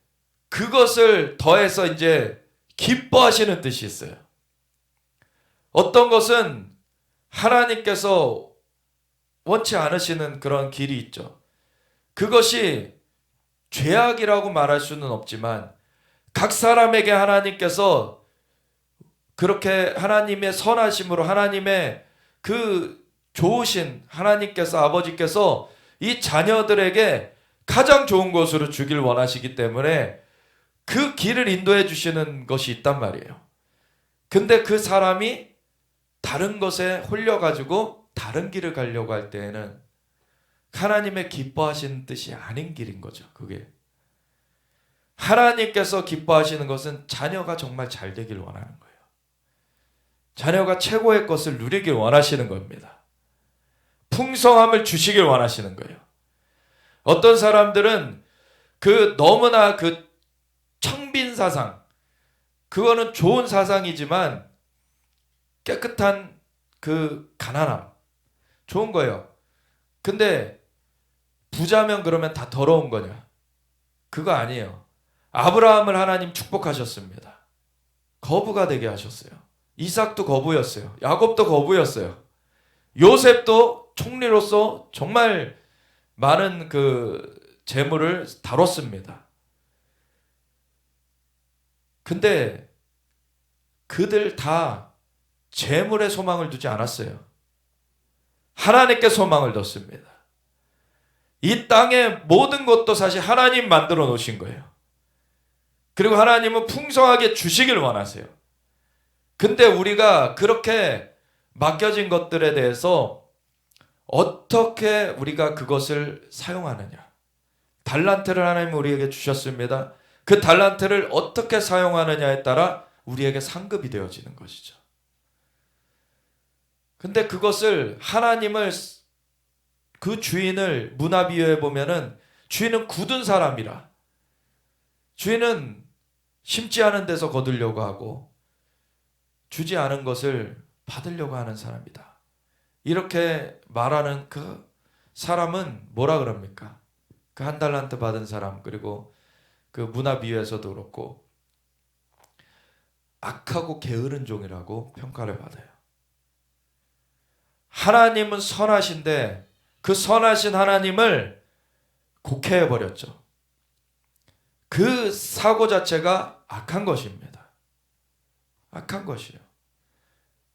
그것을 더해서 이제 기뻐하시는 뜻이 있어요. 어떤 것은 하나님께서 원치 않으시는 그런 길이 있죠. 그것이 죄악이라고 말할 수는 없지만 각 사람에게 하나님께서 그렇게 하나님의 선하심으로, 하나님의 그 좋으신 하나님께서, 아버지께서 이 자녀들에게 가장 좋은 것으로 주길 원하시기 때문에 그 길을 인도해 주시는 것이 있단 말이에요. 근데 그 사람이 다른 것에 홀려가지고 다른 길을 가려고 할 때에는 하나님의 기뻐하시는 뜻이 아닌 길인 거죠. 그게 하나님께서 기뻐하시는 것은 자녀가 정말 잘 되길 원하는 거예요. 자녀가 최고의 것을 누리길 원하시는 겁니다. 풍성함을 주시길 원하시는 거예요. 어떤 사람들은 너무나 그 청빈사상, 그거는 좋은 사상이지만 깨끗한 그 가난함 좋은 거예요. 근데 부자면 그러면 다 더러운 거냐? 그거 아니에요. 아브라함을 하나님 축복하셨습니다. 거부가 되게 하셨어요. 이삭도 거부였어요. 야곱도 거부였어요. 요셉도 총리로서 정말 많은 그 재물을 다뤘습니다. 근데 그들 다 재물에 소망을 두지 않았어요. 하나님께 소망을 뒀습니다. 이 땅의 모든 것도 사실 하나님 만들어 놓으신 거예요. 그리고 하나님은 풍성하게 주시길 원하세요. 근데 우리가 그렇게 맡겨진 것들에 대해서 어떻게 우리가 그것을 사용하느냐. 달란트를 하나님 우리에게 주셨습니다. 그 달란트를 어떻게 사용하느냐에 따라 우리에게 상급이 되어지는 것이죠. 근데 그것을 하나님을 그 주인을 문화 비유해 보면은 주인은 굳은 사람이라 주인은 심지 않은 데서 거두려고 하고 주지 않은 것을 받으려고 하는 사람이다. 이렇게 말하는 그 사람은 뭐라 그럽니까? 그 한 달란트 받은 사람 그리고 그 문화 비유에서도 그렇고 악하고 게으른 종이라고 평가를 받아요. 하나님은 선하신데 그 선하신 하나님을 곡해해 버렸죠. 그 사고 자체가 악한 것입니다. 악한 것이에요.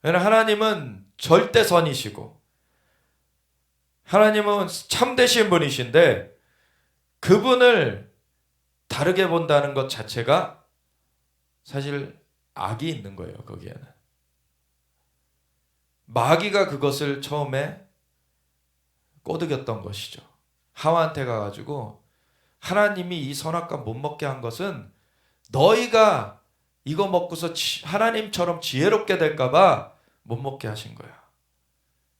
왜냐하면 하나님은 절대 선이시고 하나님은 참되신 분이신데 그분을 다르게 본다는 것 자체가 사실 악이 있는 거예요. 거기에는 마귀가 그것을 처음에 꼬드겼던 것이죠. 하와한테 가가지고 하나님이 이 선악과 못 먹게 한 것은 너희가 이거 먹고서 하나님처럼 지혜롭게 될까봐 못 먹게 하신 거야.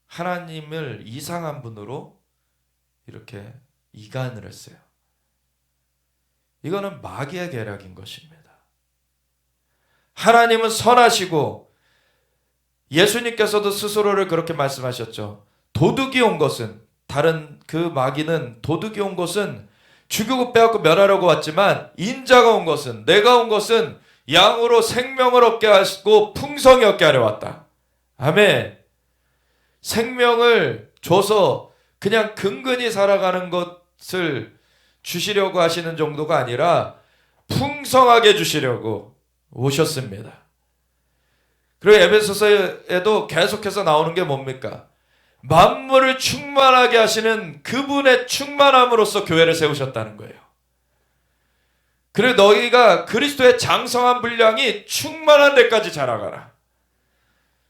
하나님을 이상한 분으로 이렇게 이간을 했어요. 이거는 마귀의 계략인 것입니다. 하나님은 선하시고 예수님께서도 스스로를 그렇게 말씀하셨죠. 도둑이 온 것은 다른 그 마귀는 도둑이 온 것은 죽이고 빼앗고 멸하려고 왔지만 인자가 온 것은 내가 온 것은 양으로 생명을 얻게 하시고 풍성히 얻게 하려 왔다. 아멘. 생명을 줘서 그냥 근근히 살아가는 것을 주시려고 하시는 정도가 아니라 풍성하게 주시려고 오셨습니다. 그리고 에베소서에도 계속해서 나오는 게 뭡니까? 만물을 충만하게 하시는 그분의 충만함으로써 교회를 세우셨다는 거예요. 그리고 너희가 그리스도의 장성한 분량이 충만한 데까지 자라가라.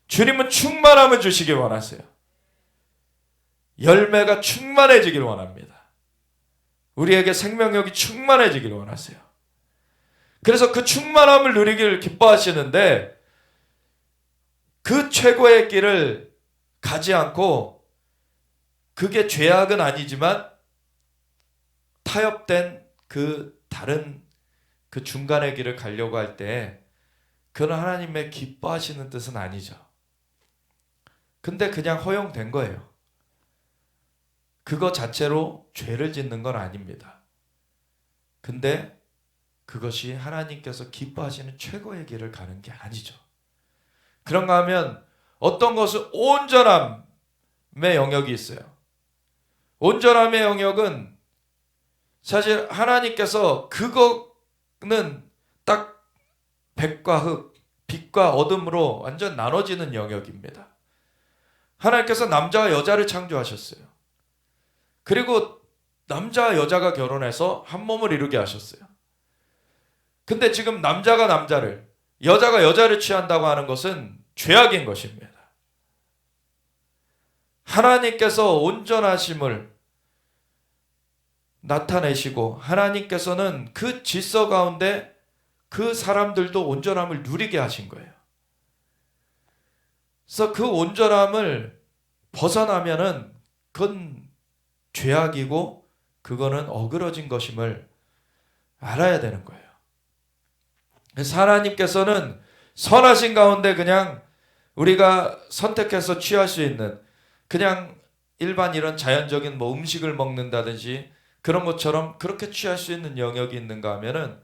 주님은 충만함을 주시길 원하세요. 열매가 충만해지길 원합니다. 우리에게 생명력이 충만해지길 원하세요. 그래서 그 충만함을 누리기를 기뻐하시는데 그 최고의 길을 가지 않고 그게 죄악은 아니지만 타협된 그 다른 그 중간의 길을 가려고 할 때 그건 하나님의 기뻐하시는 뜻은 아니죠. 근데 그냥 허용된 거예요. 그거 자체로 죄를 짓는 건 아닙니다. 근데 그것이 하나님께서 기뻐하시는 최고의 길을 가는 게 아니죠. 그런가 하면 어떤 것은 온전함의 영역이 있어요. 온전함의 영역은 사실 하나님께서 그거는 딱 백과 흙, 빛과 어둠으로 완전 나눠지는 영역입니다. 하나님께서 남자와 여자를 창조하셨어요. 그리고 남자와 여자가 결혼해서 한 몸을 이루게 하셨어요. 근데 지금 남자가 남자를, 여자가 여자를 취한다고 하는 것은 죄악인 것입니다. 하나님께서 온전하심을 나타내시고 하나님께서는 그 질서 가운데 그 사람들도 온전함을 누리게 하신 거예요. 그래서 그 온전함을 벗어나면은 그건 죄악이고 그거는 어그러진 것임을 알아야 되는 거예요. 그래서 하나님께서는 선하신 가운데 그냥 우리가 선택해서 취할 수 있는 그냥 일반 이런 자연적인 뭐 음식을 먹는다든지 그런 것처럼 그렇게 취할 수 있는 영역이 있는가 하면은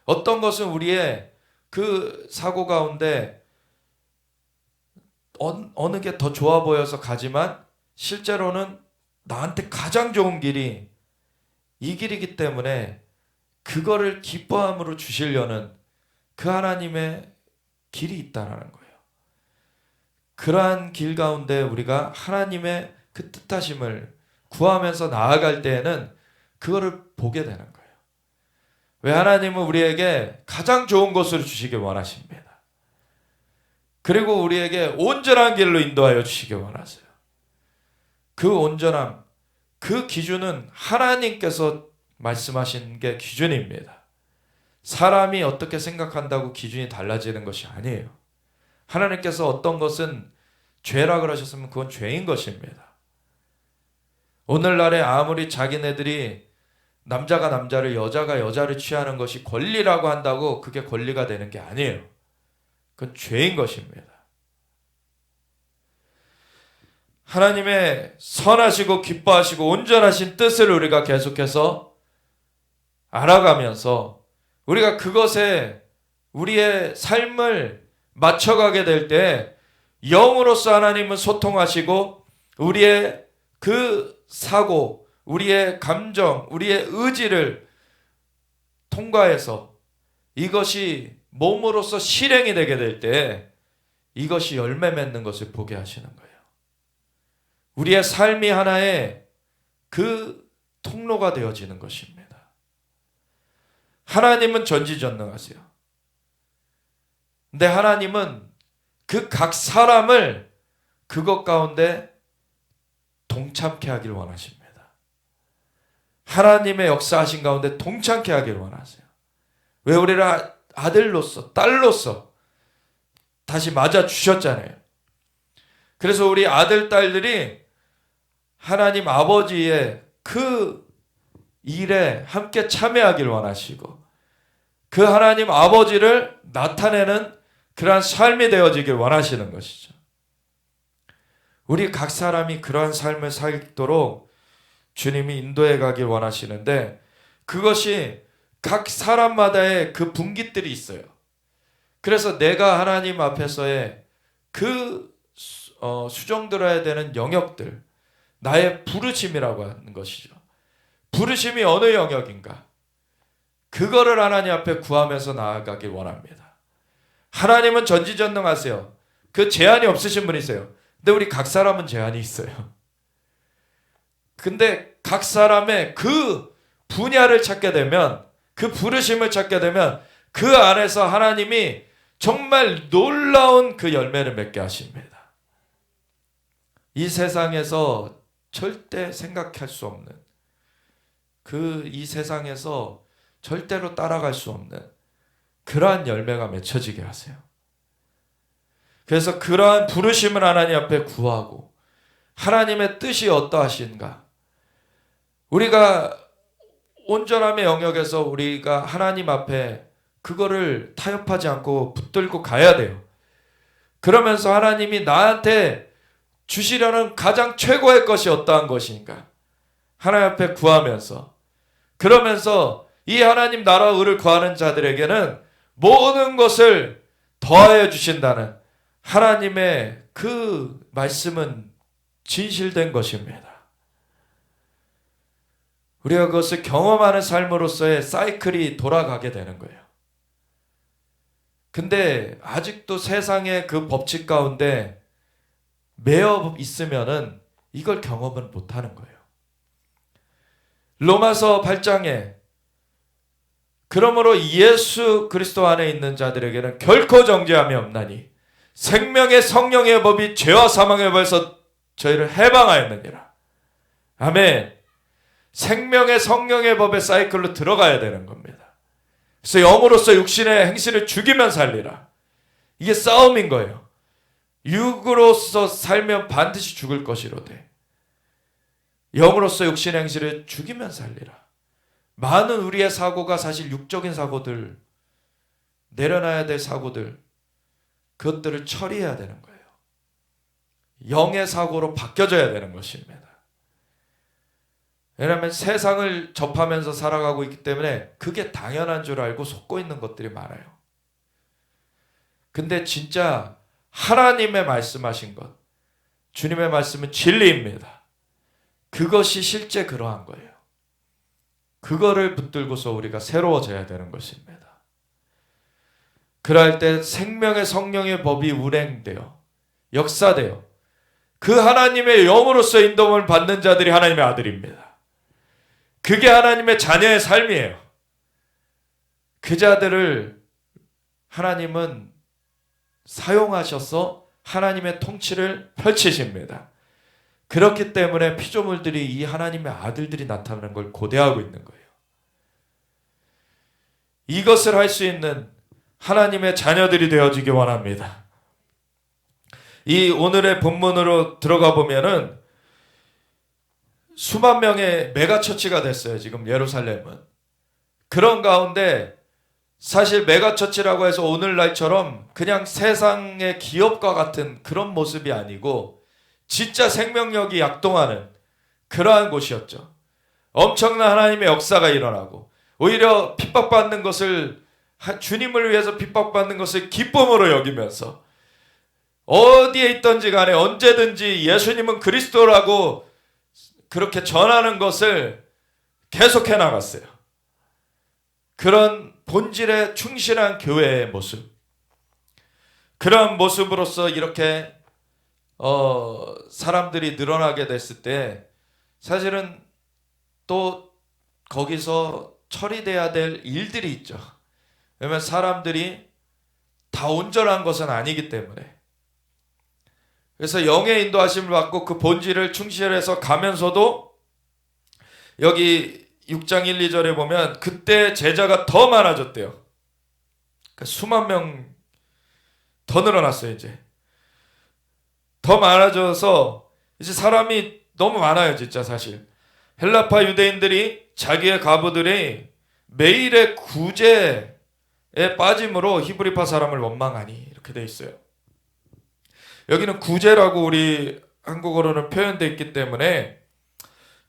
어떤 것은 우리의 그 사고 가운데 어느 게 더 좋아 보여서 가지만 실제로는 나한테 가장 좋은 길이 이 길이기 때문에 그거를 기뻐함으로 주시려는 그 하나님의 길이 있다라는 거예요. 그러한 길 가운데 우리가 하나님의 그 뜻하심을 구하면서 나아갈 때에는 그거를 보게 되는 거예요. 왜 하나님은 우리에게 가장 좋은 것을 주시길 원하십니다. 그리고 우리에게 온전한 길로 인도하여 주시길 원하세요. 그 온전함, 그 기준은 하나님께서 말씀하신 게 기준입니다. 사람이 어떻게 생각한다고 기준이 달라지는 것이 아니에요. 하나님께서 어떤 것은 죄라 그러셨으면 그건 죄인 것입니다. 오늘날에 아무리 자기네들이 남자가 남자를 여자가 여자를 취하는 것이 권리라고 한다고 그게 권리가 되는 게 아니에요. 그건 죄인 것입니다. 하나님의 선하시고 기뻐하시고 온전하신 뜻을 우리가 계속해서 알아가면서 우리가 그것에 우리의 삶을 맞춰가게 될 때 영으로서 하나님은 소통하시고 우리의 그 사고, 우리의 감정, 우리의 의지를 통과해서 이것이 몸으로서 실행이 되게 될 때 이것이 열매 맺는 것을 보게 하시는 거예요. 우리의 삶이 하나의 그 통로가 되어지는 것입니다. 하나님은 전지전능하세요. 근데 하나님은 그 각 사람을 그것 가운데 동참케 하길 원하십니다. 하나님의 역사하신 가운데 동참케 하길 원하세요. 왜 우리를 아들로서 딸로서 다시 맞아 주셨잖아요. 그래서 우리 아들 딸들이 하나님 아버지의 그 일에 함께 참여하길 원하시고 그 하나님 아버지를 나타내는 그러한 삶이 되어지길 원하시는 것이죠. 우리 각 사람이 그러한 삶을 살도록 주님이 인도해 가길 원하시는데 그것이 각 사람마다의 그 분깃들이 있어요. 그래서 내가 하나님 앞에서의 그 수정들어야 되는 영역들, 나의 부르심이라고 하는 것이죠. 부르심이 어느 영역인가? 그거를 하나님 앞에 구하면서 나아가길 원합니다. 하나님은 전지전능하세요. 그 제한이 없으신 분이세요. 근데 우리 각 사람은 제한이 있어요. 근데 각 사람의 그 분야를 찾게 되면, 그 부르심을 찾게 되면 그 안에서 하나님이 정말 놀라운 그 열매를 맺게 하십니다. 이 세상에서 절대 생각할 수 없는 이 세상에서 절대로 따라갈 수 없는 그러한 열매가 맺혀지게 하세요. 그래서 그러한 부르심을 하나님 앞에 구하고 하나님의 뜻이 어떠하신가? 우리가 온전함의 영역에서 우리가 하나님 앞에 그거를 타협하지 않고 붙들고 가야 돼요. 그러면서 하나님이 나한테 주시려는 가장 최고의 것이 어떠한 것인가? 하나님 앞에 구하면서 그러면서 이 하나님 나라 의를 구하는 자들에게는 모든 것을 더하여 주신다는 하나님의 그 말씀은 진실된 것입니다. 우리가 그것을 경험하는 삶으로서의 사이클이 돌아가게 되는 거예요. 근데 아직도 세상의 그 법칙 가운데 매여 있으면은 이걸 경험은 못하는 거예요. 로마서 8장에 그러므로 예수 그리스도 안에 있는 자들에게는 결코 정죄함이 없나니 생명의 성령의 법이 죄와 사망의 법에서 저희를 해방하였느니라. 아멘. 생명의 성령의 법의 사이클로 들어가야 되는 겁니다. 그래서 영으로서 육신의 행실을 죽이면 살리라. 이게 싸움인 거예요. 육으로서 살면 반드시 죽을 것이로되 영으로서 육신의 행실을 죽이면 살리라. 많은 우리의 사고가 사실 육적인 사고들, 내려놔야 될 사고들, 그것들을 처리해야 되는 거예요. 영의 사고로 바뀌어져야 되는 것입니다. 왜냐하면 세상을 접하면서 살아가고 있기 때문에 그게 당연한 줄 알고 속고 있는 것들이 많아요. 근데 진짜 하나님의 말씀하신 것, 주님의 말씀은 진리입니다. 그것이 실제 그러한 거예요. 그거를 붙들고서 우리가 새로워져야 되는 것입니다. 그럴 때 생명의 성령의 법이 운행되어 역사되어 그 하나님의 영으로서 인도함을 받는 자들이 하나님의 아들입니다. 그게 하나님의 자녀의 삶이에요. 그 자들을 하나님은 사용하셔서 하나님의 통치를 펼치십니다. 그렇기 때문에 피조물들이 이 하나님의 아들들이 나타나는 걸 고대하고 있는 거예요. 이것을 할 수 있는 하나님의 자녀들이 되어지기 원합니다. 이 오늘의 본문으로 들어가 보면은 수만 명의 메가처치가 됐어요. 지금 예루살렘은. 그런 가운데 사실 메가처치라고 해서 오늘날처럼 그냥 세상의 기업과 같은 그런 모습이 아니고 진짜 생명력이 약동하는 그러한 곳이었죠. 엄청난 하나님의 역사가 일어나고 오히려 핍박받는 것을 주님을 위해서 핍박받는 것을 기쁨으로 여기면서 어디에 있든지 간에 언제든지 예수님은 그리스도라고 그렇게 전하는 것을 계속해 나갔어요. 그런 본질에 충실한 교회의 모습, 그런 모습으로서 이렇게 사람들이 늘어나게 됐을 때 사실은 또 거기서 처리돼야 될 일들이 있죠. 왜냐하면 사람들이 다 온전한 것은 아니기 때문에. 그래서 영의 인도하심을 받고 그 본질을 충실해서 가면서도 여기 6장 1, 2절에 보면 그때 제자가 더 많아졌대요. 그러니까 수만 명 더 늘어났어요. 이제 더 많아져서 이제 사람이 너무 많아요. 진짜 사실 헬라파 유대인들이 자기의 과부들이 매일의 구제에 빠짐으로 히브리파 사람을 원망하니 이렇게 돼 있어요. 여기는 구제라고 우리 한국어로는 표현되어 있기 때문에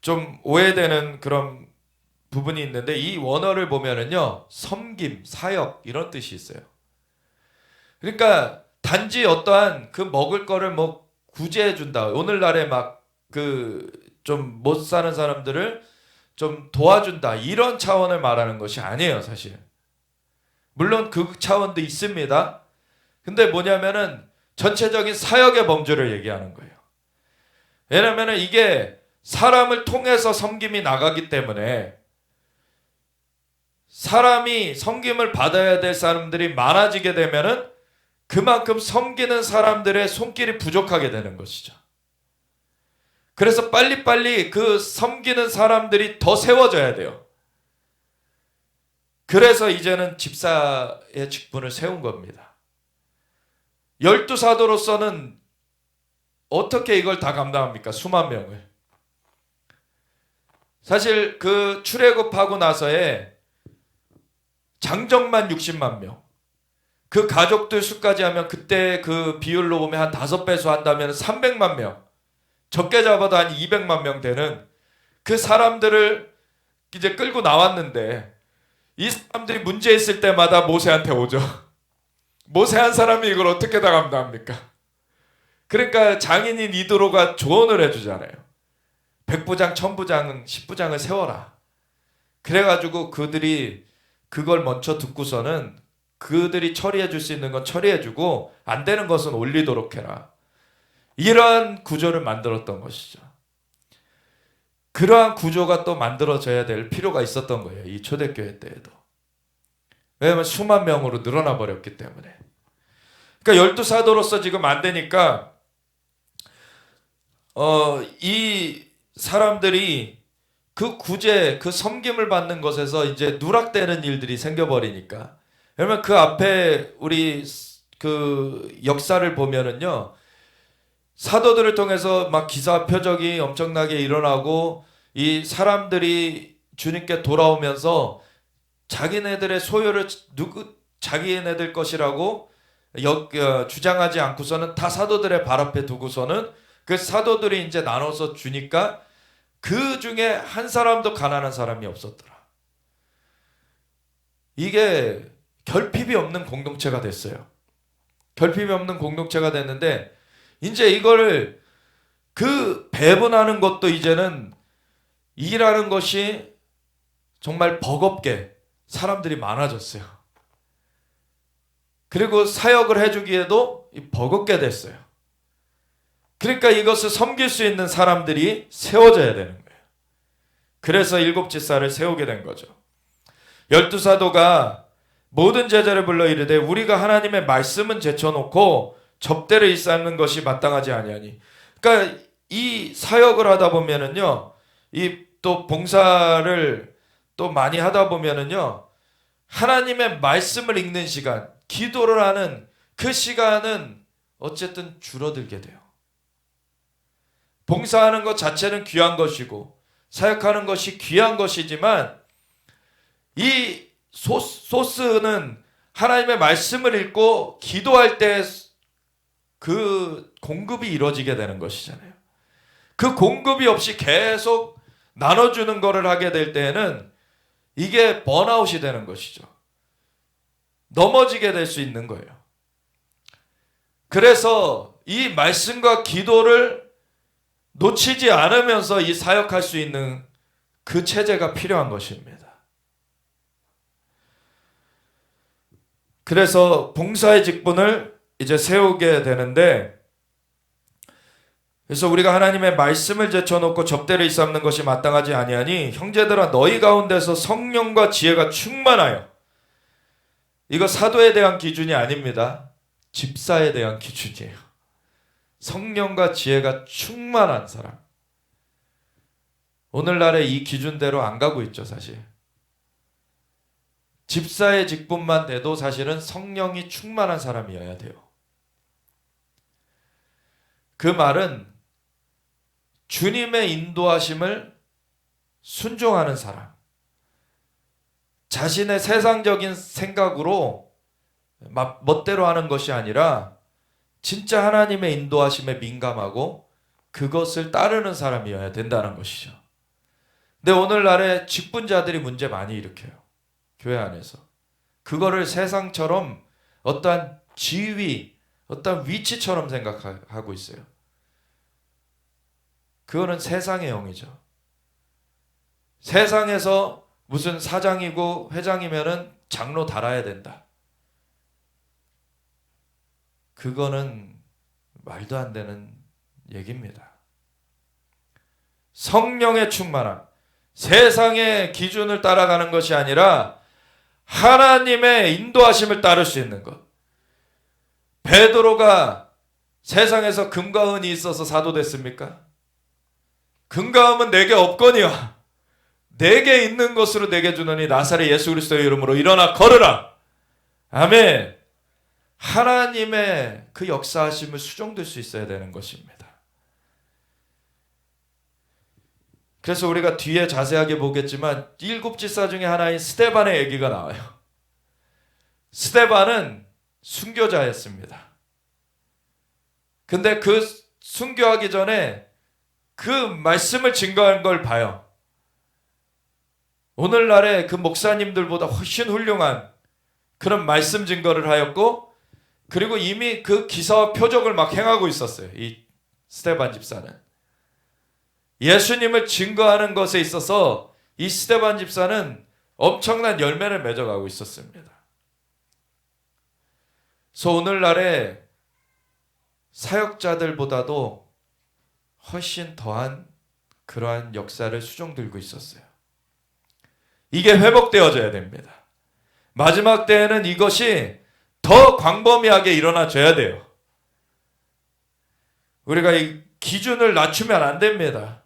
좀 오해되는 그런 부분이 있는데 이 원어를 보면은요 섬김, 사역 이런 뜻이 있어요. 그러니까 단지 어떠한 그 먹을 거를 뭐 구제해 준다. 오늘날에 막 그 좀 못 사는 사람들을 좀 도와준다. 이런 차원을 말하는 것이 아니에요, 사실. 물론 그 차원도 있습니다. 근데 뭐냐면은 전체적인 사역의 범주를 얘기하는 거예요. 왜냐면은 이게 사람을 통해서 섬김이 나가기 때문에 사람이 섬김을 받아야 될 사람들이 많아지게 되면은 그만큼 섬기는 사람들의 손길이 부족하게 되는 것이죠. 그래서 빨리빨리 그 섬기는 사람들이 더 세워져야 돼요. 그래서 이제는 집사의 직분을 세운 겁니다. 12사도로서는 어떻게 이걸 다 감당합니까? 수만 명을. 사실 그 출애굽하고 나서에 장정만 60만 명. 그 가족들 수까지 하면 그때 그 비율로 보면 한 5배수 한다면 300만 명. 적게 잡아도 한 200만 명 되는 그 사람들을 이제 끌고 나왔는데 이 사람들이 문제 있을 때마다 모세한테 오죠. 모세 한 사람이 이걸 어떻게 다 감당합니까? 그러니까 장인인 이드로가 조언을 해주잖아요. 100부장, 1000부장, 10부장을 세워라. 그래가지고 그들이 그걸 먼저 듣고서는 그들이 처리해 줄 수 있는 건 처리해 주고 안 되는 것은 올리도록 해라. 이러한 구조를 만들었던 것이죠. 그러한 구조가 또 만들어져야 될 필요가 있었던 거예요. 이 초대교회 때에도. 왜냐하면 수만 명으로 늘어나 버렸기 때문에. 그러니까 12사도로서 지금 안 되니까 이 사람들이 그 구제, 그 섬김을 받는 것에서 이제 누락되는 일들이 생겨버리니까. 왜냐면 그 앞에 우리 그 역사를 보면은요, 사도들을 통해서 막 기사 표적이 엄청나게 일어나고 이 사람들이 주님께 돌아오면서 자기네들의 소유를 자기네들 것이라고 주장하지 않고서는 다 사도들의 발 앞에 두고서는 그 사도들이 이제 나눠서 주니까 그 중에 한 사람도 가난한 사람이 없었더라. 이게 결핍이 없는 공동체가 됐어요. 결핍이 없는 공동체가 됐는데 이제 이거를 그 배분하는 것도 이제는 일하는 것이 정말 버겁게 사람들이 많아졌어요. 그리고 사역을 해주기에도 버겁게 됐어요. 그러니까 이것을 섬길 수 있는 사람들이 세워져야 되는 거예요. 그래서 7지사를 세우게 된 거죠. 12사도가 모든 제자를 불러 이르되 우리가 하나님의 말씀은 제쳐놓고 접대를 일삼는 것이 마땅하지 아니하니. 그러니까 이 사역을 하다 보면은요, 이 또 봉사를 또 많이 하다 보면은요, 하나님의 말씀을 읽는 시간, 기도를 하는 그 시간은 어쨌든 줄어들게 돼요. 봉사하는 것 자체는 귀한 것이고 사역하는 것이 귀한 것이지만 이 소스는 하나님의 말씀을 읽고 기도할 때 그 공급이 이루어지게 되는 것이잖아요. 그 공급이 없이 계속 나눠주는 거를 하게 될 때에는 이게 번아웃이 되는 것이죠. 넘어지게 될 수 있는 거예요. 그래서 이 말씀과 기도를 놓치지 않으면서 이 사역할 수 있는 그 체제가 필요한 것입니다. 그래서 봉사의 직분을 이제 세우게 되는데, 그래서 우리가 하나님의 말씀을 제쳐놓고 접대를 일삼는 것이 마땅하지 아니하니 형제들아 너희 가운데서 성령과 지혜가 충만하여, 이거 사도에 대한 기준이 아닙니다. 집사에 대한 기준이에요. 성령과 지혜가 충만한 사람. 오늘날에 이 기준대로 안 가고 있죠, 사실. 집사의 직분만 돼도 사실은 성령이 충만한 사람이어야 돼요. 그 말은 주님의 인도하심을 순종하는 사람, 자신의 세상적인 생각으로 멋대로 하는 것이 아니라 진짜 하나님의 인도하심에 민감하고 그것을 따르는 사람이어야 된다는 것이죠. 근데 오늘날에 직분자들이 문제 많이 일으켜요. 교회 안에서. 그거를 세상처럼 어떠한 지위, 어떠한 위치처럼 생각하고 있어요. 그거는 세상의 영이죠. 세상에서 무슨 사장이고 회장이면은 장로 달아야 된다. 그거는 말도 안 되는 얘기입니다. 성령의 충만함, 세상의 기준을 따라가는 것이 아니라 하나님의 인도하심을 따를 수 있는 것. 베드로가 세상에서 금과 은이 있어서 사도 됐습니까? 금과 은은 내게 없거니와 내게 있는 것으로 내게 주노니 나사렛 예수 그리스도의 이름으로 일어나 걸으라. 아멘. 하나님의 그 역사하심을 수종될 수 있어야 되는 것입니다. 그래서 우리가 뒤에 자세하게 보겠지만 7지사 중에 하나인 스데반의 얘기가 나와요. 스데반은 순교자였습니다. 근데 그 순교하기 전에 그 말씀을 증거한 걸 봐요. 오늘날의 그 목사님들보다 훨씬 훌륭한 그런 말씀 증거를 하였고, 그리고 이미 그 기사와 표적을 막 행하고 있었어요. 이 스데반 집사는. 예수님을 증거하는 것에 있어서 이 스데반 집사는 엄청난 열매를 맺어가고 있었습니다. 그래서 오늘날의 사역자들보다도 훨씬 더한 그러한 역사를 수종들고 있었어요. 이게 회복되어져야 됩니다. 마지막 때에는 이것이 더 광범위하게 일어나줘야 돼요. 우리가 이 기준을 낮추면 안 됩니다.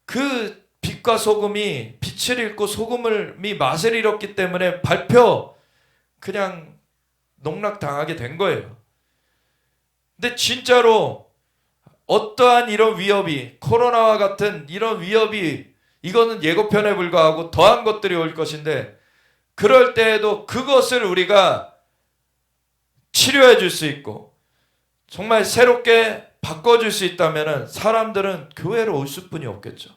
그 빛과 소금이 빛을 잃고 소금이 맛을 잃었기 때문에 발표 그냥 농락당하게 된 거예요. 근데 진짜로 어떠한 이런 위협이, 코로나와 같은 이런 위협이, 이거는 예고편에 불과하고 더한 것들이 올 것인데 그럴 때에도 그것을 우리가 치료해 줄 수 있고 정말 새롭게 바꿔줄 수 있다면 사람들은 교회로 올 수뿐이 없겠죠.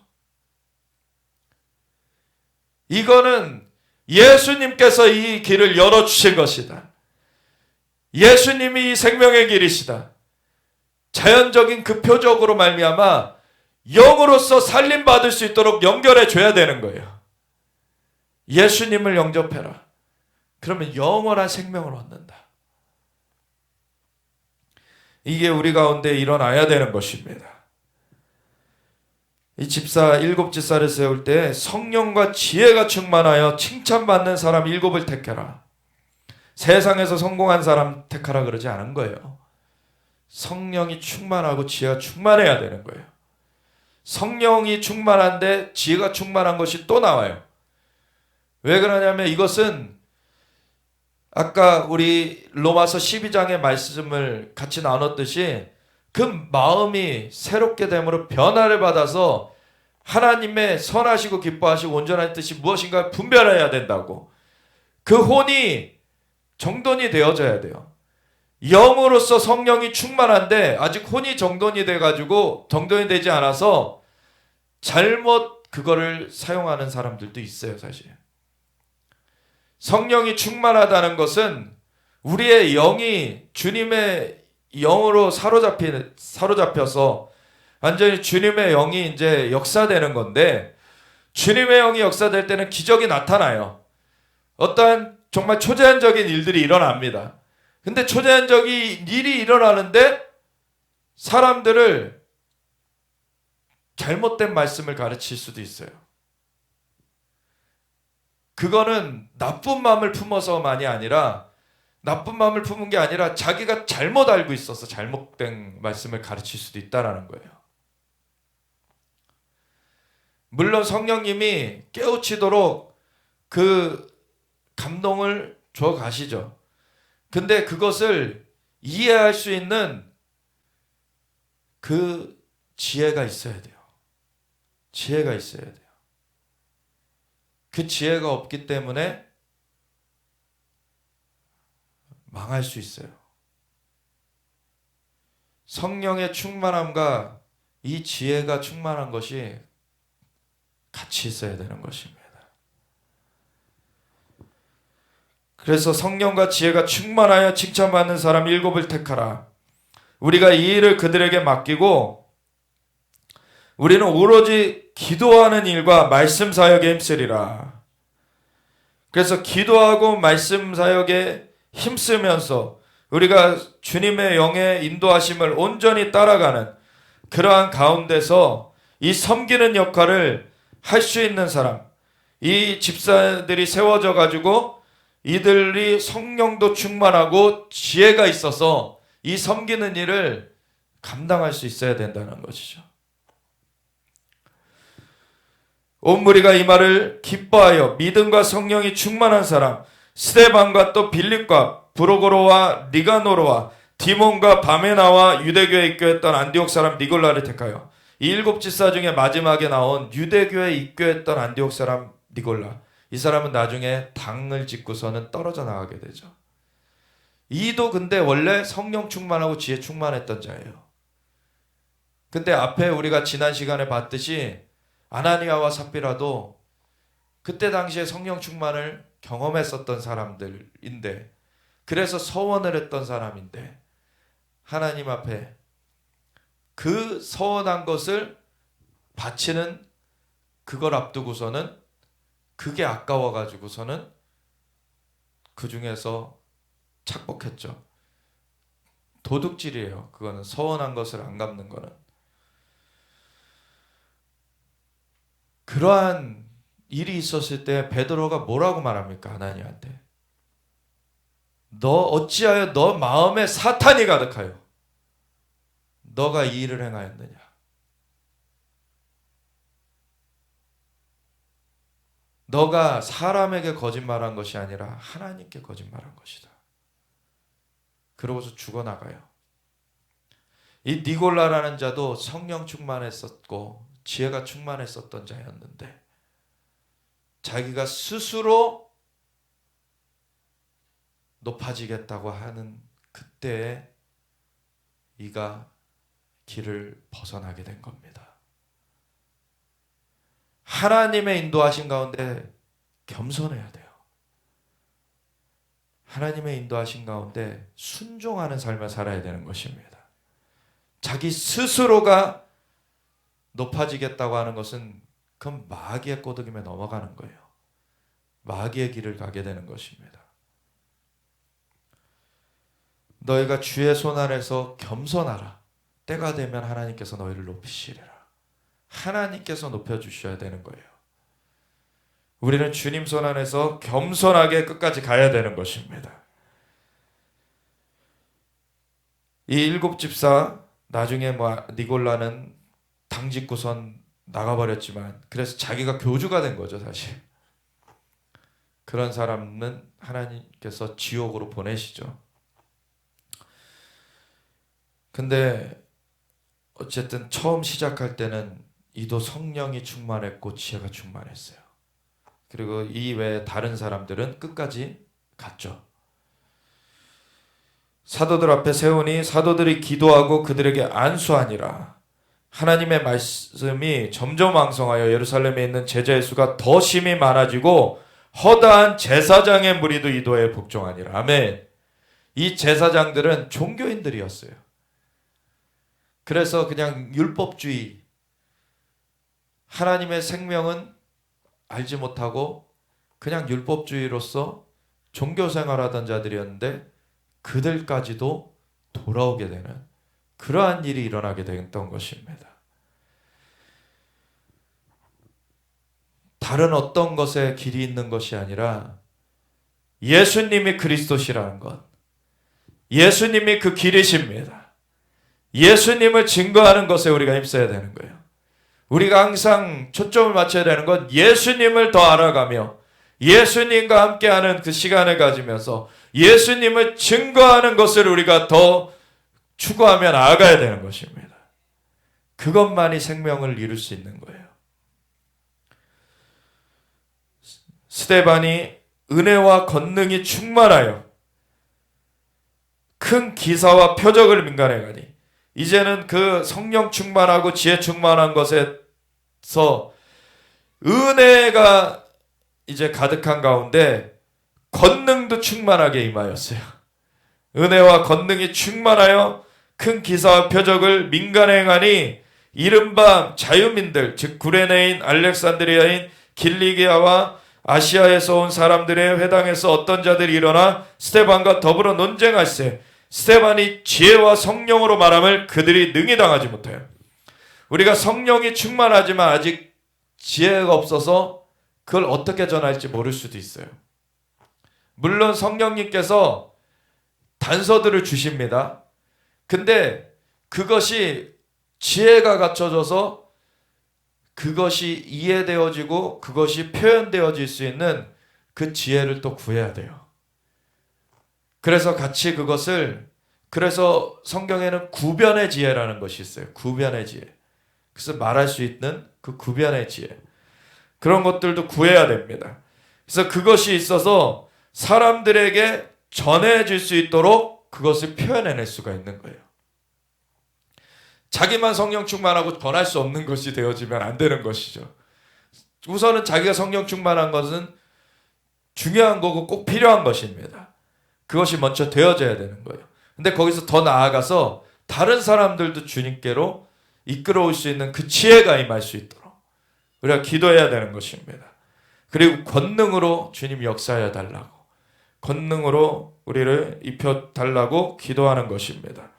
이거는 예수님께서 이 길을 열어주신 것이다. 예수님이 이 생명의 길이시다. 자연적인 그 표적으로 말미암아 영으로서 살림받을 수 있도록 연결해 줘야 되는 거예요. 예수님을 영접해라. 그러면 영원한 생명을 얻는다. 이게 우리 가운데 일어나야 되는 것입니다. 이 집사 7집사를 세울 때 성령과 지혜가 충만하여 칭찬받는 사람 7을 택해라. 세상에서 성공한 사람 택하라 그러지 않은 거예요. 성령이 충만하고 지혜가 충만해야 되는 거예요. 성령이 충만한데 지혜가 충만한 것이 또 나와요. 왜 그러냐면 이것은 아까 우리 로마서 12장의 말씀을 같이 나눴듯이 그 마음이 새롭게 됨으로 변화를 받아서 하나님의 선하시고 기뻐하시고 온전한 뜻이 무엇인가 분별해야 된다고. 그 혼이 정돈이 되어져야 돼요. 영으로서 성령이 충만한데 아직 혼이 정돈이 돼가지고 정돈이 되지 않아서 잘못 그거를 사용하는 사람들도 있어요, 사실. 성령이 충만하다는 것은 우리의 영이 주님의 영으로 사로잡혀서 완전히 주님의 영이 이제 역사되는 건데, 주님의 영이 역사될 때는 기적이 나타나요. 어떠한 정말 초자연적인 일들이 일어납니다. 근데 초자연적인 일이 일어나는데 사람들을 잘못된 말씀을 가르칠 수도 있어요. 그거는 나쁜 마음을 품어서만이 아니라, 나쁜 마음을 품은 게 아니라 자기가 잘못 알고 있어서 잘못된 말씀을 가르칠 수도 있다는 거예요. 물론 성령님이 깨우치도록 그 감동을 줘 가시죠. 근데 그것을 이해할 수 있는 그 지혜가 있어야 돼요. 지혜가 있어야 돼요. 그 지혜가 없기 때문에 망할 수 있어요. 성령의 충만함과 이 지혜가 충만한 것이 같이 있어야 되는 것입니다. 그래서 성령과 지혜가 충만하여 칭찬받는 사람 7을 택하라. 우리가 이 일을 그들에게 맡기고 우리는 오로지 기도하는 일과 말씀 사역에 힘쓰리라. 그래서 기도하고 말씀 사역에 힘쓰면서 우리가 주님의 영의 인도하심을 온전히 따라가는 그러한 가운데서 이 섬기는 역할을 할 수 있는 사람, 이 집사들이 세워져 가지고 이들이 성령도 충만하고 지혜가 있어서 이 섬기는 일을 감당할 수 있어야 된다는 것이죠. 온 무리가 이 말을 기뻐하여 믿음과 성령이 충만한 사람 스데반과 또 빌립과 브로고로와 니가노로와 디몬과 바메나와 유대교에 입교했던 안디옥 사람 니골라를 택하여 이 7집사 중에 마지막에 나온 유대교에 입교했던 안디옥 사람 니골라, 이 사람은 나중에 당을 짓고서는 떨어져 나가게 되죠. 이도 근데 원래 성령 충만하고 지혜 충만했던 자예요. 근데 앞에 우리가 지난 시간에 봤듯이 아나니아와 삽비라도 그때 당시에 성령 충만을 경험했었던 사람들인데, 그래서 서원을 했던 사람인데 하나님 앞에 그 서원한 것을 바치는 그걸 앞두고서는 그게 아까워가지고서는 그 중에서 착복했죠. 도둑질이에요. 그거는 서원한 것을 안 갚는 거는. 그러한 일이 있었을 때 베드로가 뭐라고 말합니까? 하나님한테 너 어찌하여 너 마음에 사탄이 가득하여 너가 이 일을 행하였느냐. 너가 사람에게 거짓말한 것이 아니라 하나님께 거짓말한 것이다. 그러고서 죽어나가요. 이 니골라라는 자도 성령 충만했었고 지혜가 충만했었던 자였는데 자기가 스스로 높아지겠다고 하는 그때에 이가 길을 벗어나게 된 겁니다. 하나님의 인도하신 가운데 겸손해야 돼요. 하나님의 인도하신 가운데 순종하는 삶을 살아야 되는 것입니다. 자기 스스로가 높아지겠다고 하는 것은 그건 마귀의 꼬드김에 넘어가는 거예요. 마귀의 길을 가게 되는 것입니다. 너희가 주의 손 아래서 겸손하라. 때가 되면 하나님께서 너희를 높이시리라. 하나님께서 높여주셔야 되는 거예요. 우리는 주님 손 안에서 겸손하게 끝까지 가야 되는 것입니다. 이 일곱 집사 나중에 니골라는 당짓고선 나가버렸지만 그래서 자기가 교주가 된 거죠 사실. 그런 사람은 하나님께서 지옥으로 보내시죠. 근데 어쨌든 처음 시작할 때는 이도 성령이 충만했고 지혜가 충만했어요. 그리고 이 외에 다른 사람들은 끝까지 갔죠. 사도들 앞에 세우니 사도들이 기도하고 그들에게 안수하니라. 하나님의 말씀이 점점 왕성하여 예루살렘에 있는 제자의 수가 더 심히 많아지고 허다한 제사장의 무리도 이도에 복종하니라. 아멘. 이 제사장들은 종교인들이었어요. 그래서 그냥 율법주의, 하나님의 생명은 알지 못하고 그냥 율법주의로서 종교생활하던 자들이었는데 그들까지도 돌아오게 되는 그러한 일이 일어나게 됐던 것입니다. 다른 어떤 것에 길이 있는 것이 아니라 예수님이 그리스도시라는 것, 예수님이 그 길이십니다. 예수님을 증거하는 것에 우리가 힘써야 되는 거예요. 우리가 항상 초점을 맞춰야 되는 건 예수님을 더 알아가며 예수님과 함께하는 그 시간을 가지면서 예수님을 증거하는 것을 우리가 더 추구하며 나아가야 되는 것입니다. 그것만이 생명을 이룰 수 있는 거예요. 스데반이 은혜와 권능이 충만하여 큰 기사와 표적을 민간해가니 이제는 그 성령 충만하고 지혜 충만한 것에서 은혜가 이제 가득한 가운데 권능도 충만하게 임하였어요. 은혜와 권능이 충만하여 큰 기사와 표적을 민간에 행하니 이른바 자유민들 즉 구레네인 알렉산드리아인 길리기아와 아시아에서 온 사람들의 회당에서 어떤 자들이 일어나 스데반과 더불어 논쟁할세. 스데반이 지혜와 성령으로 말함을 그들이 능히 당하지 못해요. 우리가 성령이 충만하지만 아직 지혜가 없어서 그걸 어떻게 전할지 모를 수도 있어요. 물론 성령님께서 단서들을 주십니다. 근데 그것이 지혜가 갖춰져서 그것이 이해되어지고 그것이 표현되어질 수 있는 그 지혜를 또 구해야 돼요. 그래서 같이 그것을, 그래서 성경에는 구변의 지혜라는 것이 있어요. 구변의 지혜. 그래서 말할 수 있는 그 구변의 지혜. 그런 것들도 구해야 됩니다. 그래서 그것이 있어서 사람들에게 전해질 수 있도록 그것을 표현해낼 수가 있는 거예요. 자기만 성령 충만하고 전할 수 없는 것이 되어지면 안 되는 것이죠. 우선은 자기가 성령 충만한 것은 중요한 거고 꼭 필요한 것입니다. 그것이 먼저 되어져야 되는 거예요. 근데 거기서 더 나아가서 다른 사람들도 주님께로 이끌어올 수 있는 그 지혜가 임할 수 있도록 우리가 기도해야 되는 것입니다. 그리고 권능으로 주님 역사해 달라고, 권능으로 우리를 입혀 달라고 기도하는 것입니다.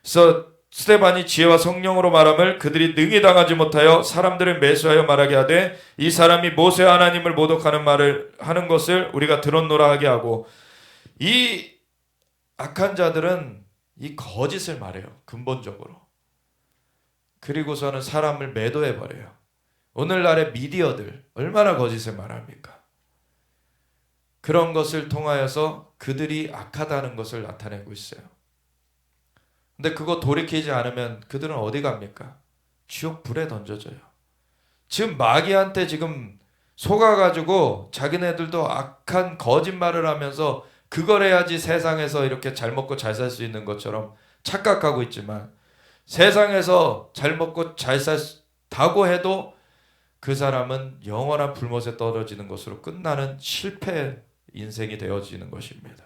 그래서 스데반이 지혜와 성령으로 말함을 그들이 능히 당하지 못하여 사람들을 매수하여 말하게 하되 이 사람이 모세와 하나님을 모독하는 말을 하는 것을 우리가 들었노라 하게 하고, 이 악한 자들은 이 거짓을 말해요. 근본적으로. 그리고서는 사람을 매도해버려요. 오늘날의 미디어들 얼마나 거짓을 말합니까? 그런 것을 통하여서 그들이 악하다는 것을 나타내고 있어요. 근데 그거 돌이키지 않으면 그들은 어디 갑니까? 지옥 불에 던져져요. 지금 마귀한테 지금 속아가지고 자기네들도 악한 거짓말을 하면서 그걸 해야지 세상에서 이렇게 잘 먹고 잘 살 수 있는 것처럼 착각하고 있지만, 세상에서 잘 먹고 잘 살다고 해도 그 사람은 영원한 불못에 떨어지는 것으로 끝나는 실패 인생이 되어지는 것입니다.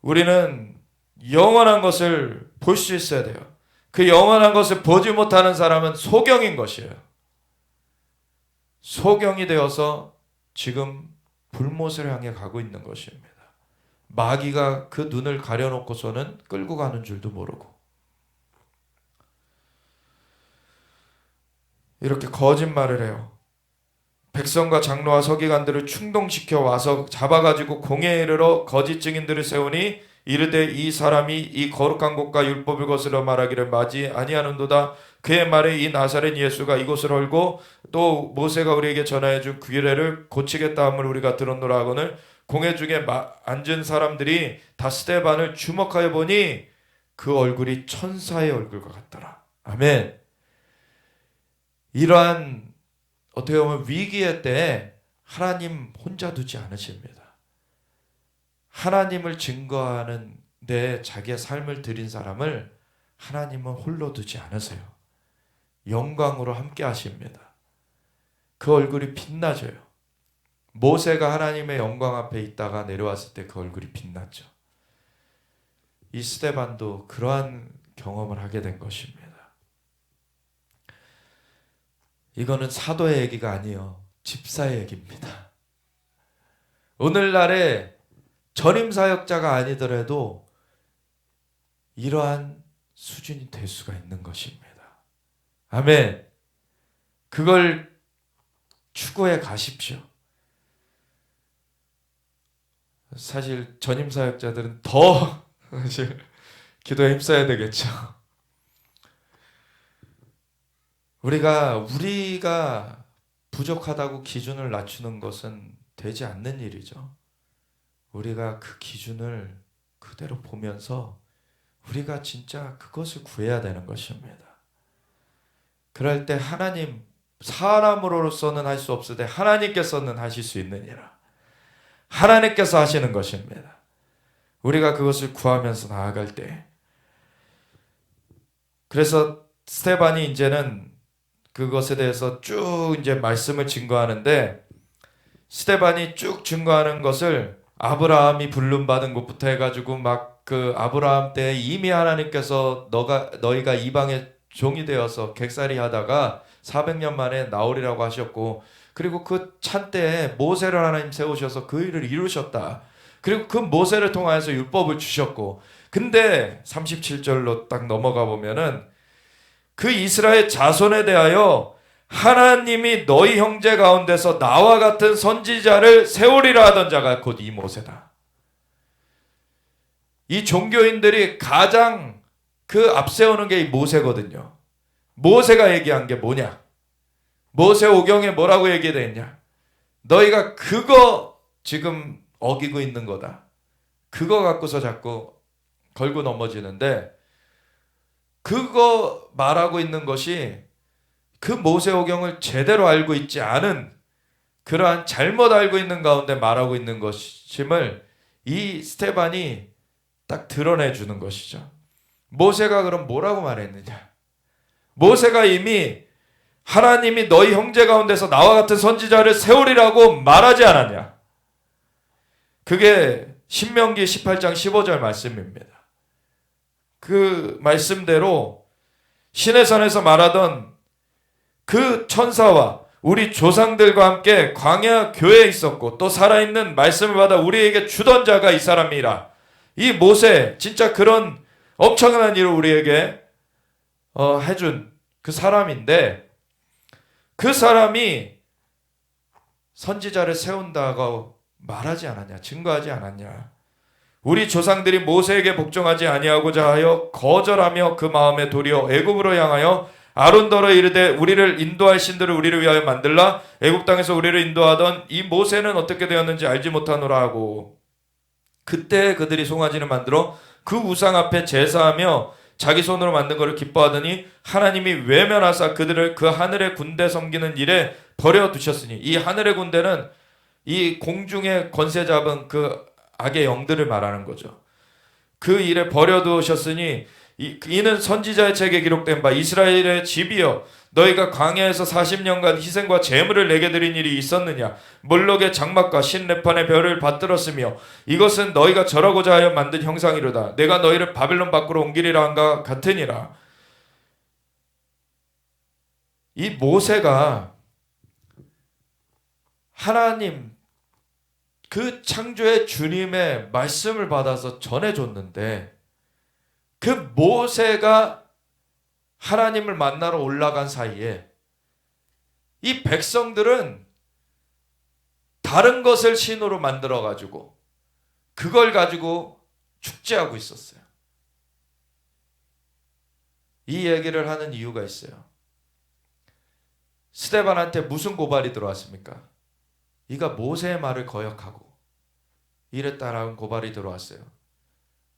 우리는 영원한 것을 볼 수 있어야 돼요. 그 영원한 것을 보지 못하는 사람은 소경인 것이에요. 소경이 되어서 지금 불못을 향해 가고 있는 것입니다. 마귀가 그 눈을 가려놓고서는 끌고 가는 줄도 모르고, 이렇게 거짓말을 해요. 백성과 장로와 서기관들을 충동시켜 와서 잡아가지고 공회에 이르러 거짓 증인들을 세우니 이르되 이 사람이 이 거룩한 곳과 율법을 거스러 말하기를 마지 아니하는도다. 그의 말에 이 나사렛 예수가 이곳을 헐고 또 모세가 우리에게 전하여 준 규례를 고치겠다 함을 우리가 들었노라 하거늘 공회 중에 앉은 사람들이 다 스데반을 주목하여 보니 그 얼굴이 천사의 얼굴과 같더라. 아멘. 이러한 어떻게 보면 위기의 때에 하나님 혼자 두지 않으십니다. 하나님을 증거하는 데 자기의 삶을 드린 사람을 하나님은 홀로 두지 않으세요. 영광으로 함께 하십니다. 그 얼굴이 빛나져요. 모세가 하나님의 영광 앞에 있다가 내려왔을 때 그 얼굴이 빛났죠. 이 스데반도 그러한 경험을 하게 된 것입니다. 이거는 사도의 얘기가 아니에요. 집사의 얘기입니다. 오늘날에 전임 사역자가 아니더라도 이러한 수준이 될 수가 있는 것입니다. 아멘. 그걸 추구해 가십시오. 사실 전임 사역자들은 더 사실 기도에 힘써야 되겠죠. 우리가 부족하다고 기준을 낮추는 것은 되지 않는 일이죠. 우리가 그 기준을 그대로 보면서 우리가 진짜 그것을 구해야 되는 것입니다. 그럴 때 하나님, 사람으로서는 할 수 없으되 하나님께서는 하실 수 있느니라. 하나님께서 하시는 것입니다. 우리가 그것을 구하면서 나아갈 때, 그래서 스데반이 이제는 그것에 대해서 쭉 이제 말씀을 증거하는데, 스데반이 쭉 증거하는 것을 아브라함이 부름 받은 것부터 해가지고 막 그 아브라함 때 이미 하나님께서 너희가 이방의 종이 되어서 객살이 하다가 400년 만에 나오리라고 하셨고, 그리고 그 찬때에 모세를 하나님 세우셔서 그 일을 이루셨다. 그리고 그 모세를 통하여서 율법을 주셨고, 근데 37절로 딱 넘어가 보면은 그 이스라엘 자손에 대하여 하나님이 너희 형제 가운데서 나와 같은 선지자를 세우리라 하던 자가 곧 이 모세다. 이 종교인들이 가장 그 앞세우는 게 이 모세거든요. 모세가 얘기한 게 뭐냐? 모세 오경에 뭐라고 얘기되어 있냐? 너희가 그거 지금 어기고 있는 거다. 그거 갖고서 자꾸 걸고 넘어지는데, 그거 말하고 있는 것이 그 모세오경을 제대로 알고 있지 않은, 그러한 잘못 알고 있는 가운데 말하고 있는 것임을 이 스데반이 딱 드러내 주는 것이죠. 모세가 그럼 뭐라고 말했느냐? 모세가 이미 하나님이 너희 형제 가운데서 나와 같은 선지자를 세우리라고 말하지 않았냐? 그게 신명기 18장 15절 말씀입니다. 그 말씀대로 시내산에서 말하던 그 천사와 우리 조상들과 함께 광야 교회에 있었고 또 살아있는 말씀을 받아 우리에게 주던 자가 이 사람이라. 이 모세, 진짜 그런 엄청난 일을 우리에게 해준 그 사람인데, 그 사람이 선지자를 세운다고 말하지 않았냐? 증거하지 않았냐? 우리 조상들이 모세에게 복종하지 아니하고자 하여 거절하며 그 마음에 도리어 애굽으로 향하여 아론더러 이르되 우리를 인도할 신들을 우리를 위하여 만들라. 애굽 땅에서 우리를 인도하던 이 모세는 어떻게 되었는지 알지 못하노라 하고, 그때 그들이 송아지를 만들어 그 우상 앞에 제사하며 자기 손으로 만든 것을 기뻐하더니 하나님이 외면하사 그들을 그 하늘의 군대 섬기는 일에 버려두셨으니, 이 하늘의 군대는 이 공중의 권세 잡은 그 악의 영들을 말하는 거죠. 그 일에 버려두셨으니 이는 선지자의 책에 기록된 바 이스라엘의 집이여 너희가 광야에서 40년간 희생과 제물을 내게 드린 일이 있었느냐. 몰록의 장막과 신레판의 별을 받들었으며 이것은 너희가 절하고자 하여 만든 형상이로다. 내가 너희를 바벨론 밖으로 옮기리라 한가 같으니라. 이 모세가 하나님 그 창조의 주님의 말씀을 받아서 전해줬는데 그 모세가 하나님을 만나러 올라간 사이에 이 백성들은 다른 것을 신으로 만들어 가지고 그걸 가지고 축제하고 있었어요. 이 얘기를 하는 이유가 있어요. 스데반한테 무슨 고발이 들어왔습니까? 이가 모세의 말을 거역하고 이랬다라는 고발이 들어왔어요.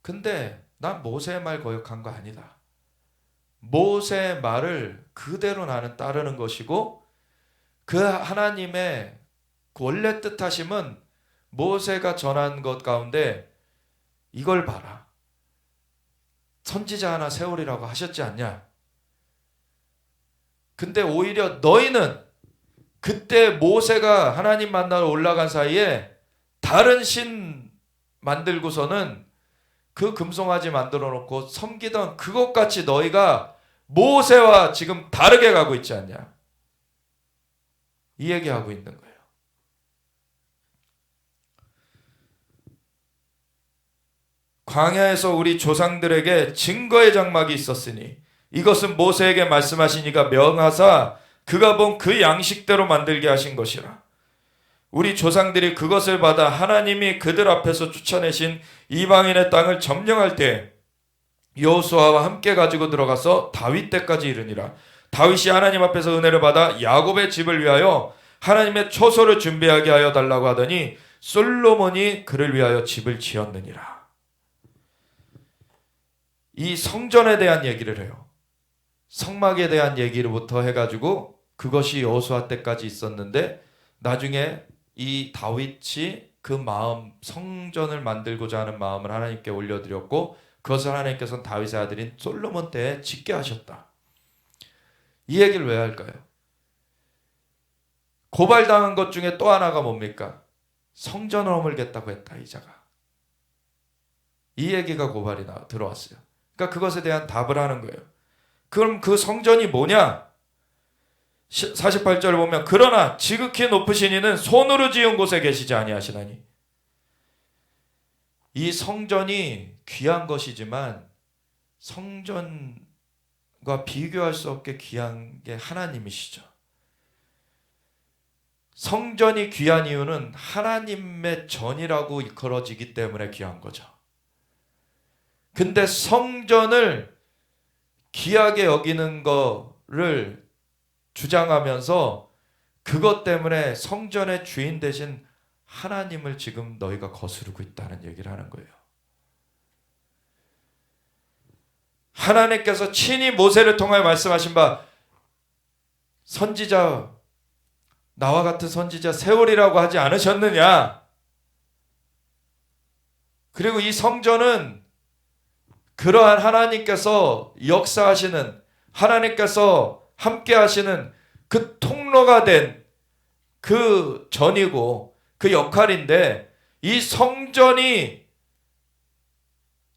근데 난 모세의 말 거역한 거 아니다. 모세의 말을 그대로 나는 따르는 것이고 그 하나님의 원래 뜻하심은 모세가 전한 것 가운데 이걸 봐라. 선지자 하나 세우리라고 하셨지 않냐? 근데 오히려 너희는 그때 모세가 하나님 만나러 올라간 사이에 다른 신 만들고서는 그 금송아지 만들어 놓고 섬기던 그것같이 너희가 모세와 지금 다르게 가고 있지 않냐. 이 얘기하고 있는 거예요. 광야에서 우리 조상들에게 증거의 장막이 있었으니 이것은 모세에게 말씀하신 이가 명하사 그가 본 그 양식대로 만들게 하신 것이라. 우리 조상들이 그것을 받아 하나님이 그들 앞에서 쫓아내신 이방인의 땅을 점령할 때 여호수아와 함께 가지고 들어가서 다윗 때까지 이르니라. 다윗이 하나님 앞에서 은혜를 받아 야곱의 집을 위하여 하나님의 초소를 준비하게 하여 달라고 하더니 솔로몬이 그를 위하여 집을 지었느니라. 이 성전에 대한 얘기를 해요. 성막에 대한 얘기로부터 해가지고 그것이 여호수아 때까지 있었는데 나중에 이 다윗이 그 마음, 성전을 만들고자 하는 마음을 하나님께 올려드렸고 그것을 하나님께서는 다윗의 아들인 솔로몬 때에 짓게 하셨다. 이 얘기를 왜 할까요? 고발당한 것 중에 또 하나가 뭡니까? 성전을 허물겠다고 했다, 이자가. 이 얘기가 고발이 들어왔어요. 그러니까 그것에 대한 답을 하는 거예요. 그럼 그 성전이 뭐냐? 48절을 보면 그러나 지극히 높으신 이는 손으로 지은 곳에 계시지 아니하시나니. 이 성전이 귀한 것이지만 성전과 비교할 수 없게 귀한 게 하나님이시죠. 성전이 귀한 이유는 하나님의 전이라고 일컬어지기 때문에 귀한 거죠. 근데 성전을 귀하게 여기는 거를 주장하면서 그것 때문에 성전의 주인 대신 하나님을 지금 너희가 거스르고 있다는 얘기를 하는 거예요. 하나님께서 친히 모세를 통하여 말씀하신 바 선지자 나와 같은 선지자 세우리라고 하지 않으셨느냐. 그리고 이 성전은 그러한 하나님께서 역사하시는 하나님께서 함께 하시는 그 통로가 된 그 전이고 그 역할인데 이 성전이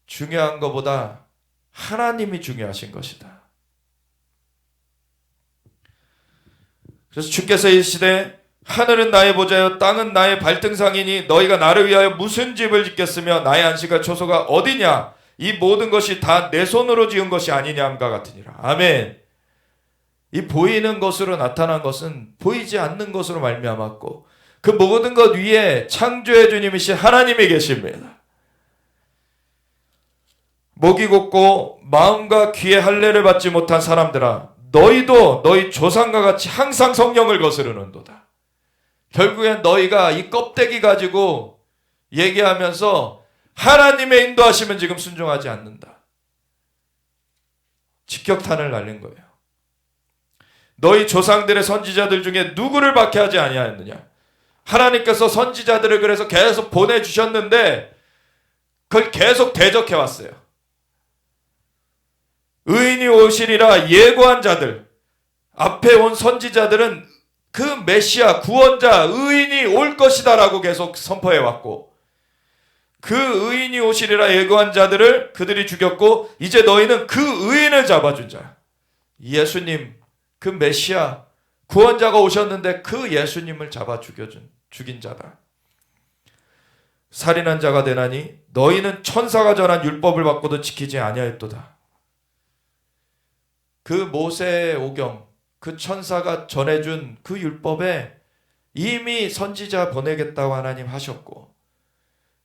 중요한 것보다 하나님이 중요하신 것이다. 그래서 주께서 이르시되 하늘은 나의 보좌요 땅은 나의 발등상이니 너희가 나를 위하여 무슨 집을 짓겠으며 나의 안식할 초소가 어디냐. 이 모든 것이 다 내 손으로 지은 것이 아니냐 함과 같으니라. 아멘. 이 보이는 것으로 나타난 것은 보이지 않는 것으로 말미암았고 그 모든 것 위에 창조의 주님이신 하나님이 계십니다. 목이 곧고 마음과 귀의 할례를 받지 못한 사람들아 너희도 너희 조상과 같이 항상 성령을 거스르는도다. 결국엔 너희가 이 껍데기 가지고 얘기하면서 하나님의 인도하시면 지금 순종하지 않는다. 직격탄을 날린 거예요. 너희 조상들의 선지자들 중에 누구를 박해하지 아니하였느냐? 하나님께서 선지자들을 그래서 계속 보내주셨는데 그걸 계속 대적해 왔어요. 의인이 오시리라 예고한 자들, 앞에 온 선지자들은 그 메시아 구원자 의인이 올 것이다 라고 계속 선포해 왔고, 그 의인이 오시리라 예고한 자들을 그들이 죽였고, 이제 너희는 그 의인을 잡아준 자, 예수님, 그 메시아 구원자가 오셨는데 그 예수님을 잡아 죽인 자다. 살인한 자가 되나니 너희는 천사가 전한 율법을 받고도 지키지 아니하였도다. 그 모세의 오경, 그 천사가 전해준 그 율법에 이미 선지자 보내겠다고 하나님 하셨고,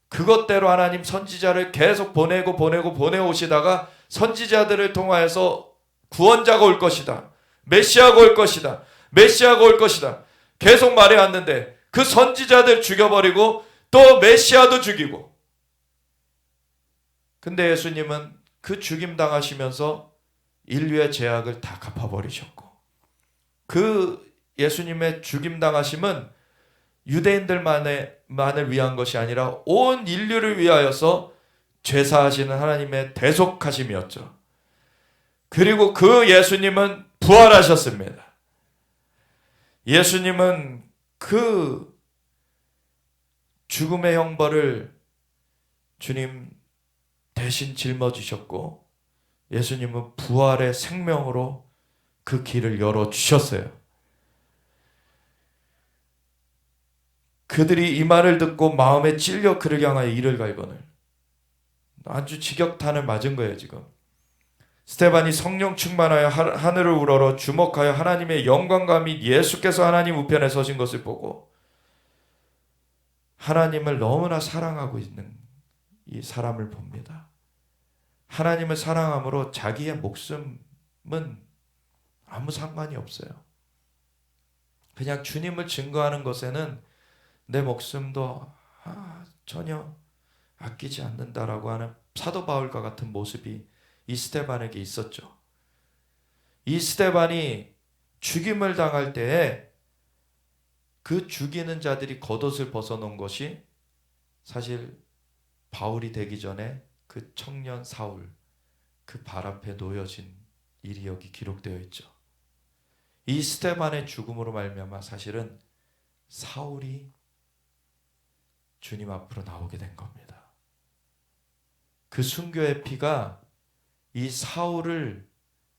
그것대로 하나님 선지자를 계속 보내오시다가 선지자들을 통하여서 구원자가 올 것이다, 메시아가 올 것이다, 메시아가 올 것이다 계속 말해왔는데 그 선지자들 죽여버리고 또 메시아도 죽이고, 근데 예수님은 그 죽임 당하시면서 인류의 죄악을 다 갚아버리셨고, 그 예수님의 죽임 당하심은 유대인들만을 위한 것이 아니라 온 인류를 위하여서 죄사하시는 하나님의 대속하심이었죠. 그리고 그 예수님은 부활하셨습니다. 예수님은 그 죽음의 형벌을 주님 대신 짊어지셨고, 예수님은 부활의 생명으로 그 길을 열어주셨어요. 그들이 이 말을 듣고 마음에 찔려 그를 향하여 이를 갈거늘. 아주 직격탄을 맞은 거예요. 지금 스데반이 성령 충만하여 하늘을 우러러 주목하여 하나님의 영광과 및 예수께서 하나님 우편에 서신 것을 보고, 하나님을 너무나 사랑하고 있는 이 사람을 봅니다. 하나님을 사랑함으로 자기의 목숨은 아무 상관이 없어요. 그냥 주님을 증거하는 것에는 내 목숨도 전혀 아끼지 않는다라고 하는 사도 바울과 같은 모습이 이 스데반에게 있었죠. 이 스데반이 죽임을 당할 때에 그 죽이는 자들이 겉옷을 벗어놓은 것이 사실 바울이 되기 전에 그 청년 사울, 그 발 앞에 놓여진 일이 여기 기록되어 있죠. 이 스데반의 죽음으로 말미암아 사실은 사울이 주님 앞으로 나오게 된 겁니다. 그 순교의 피가 이 사울을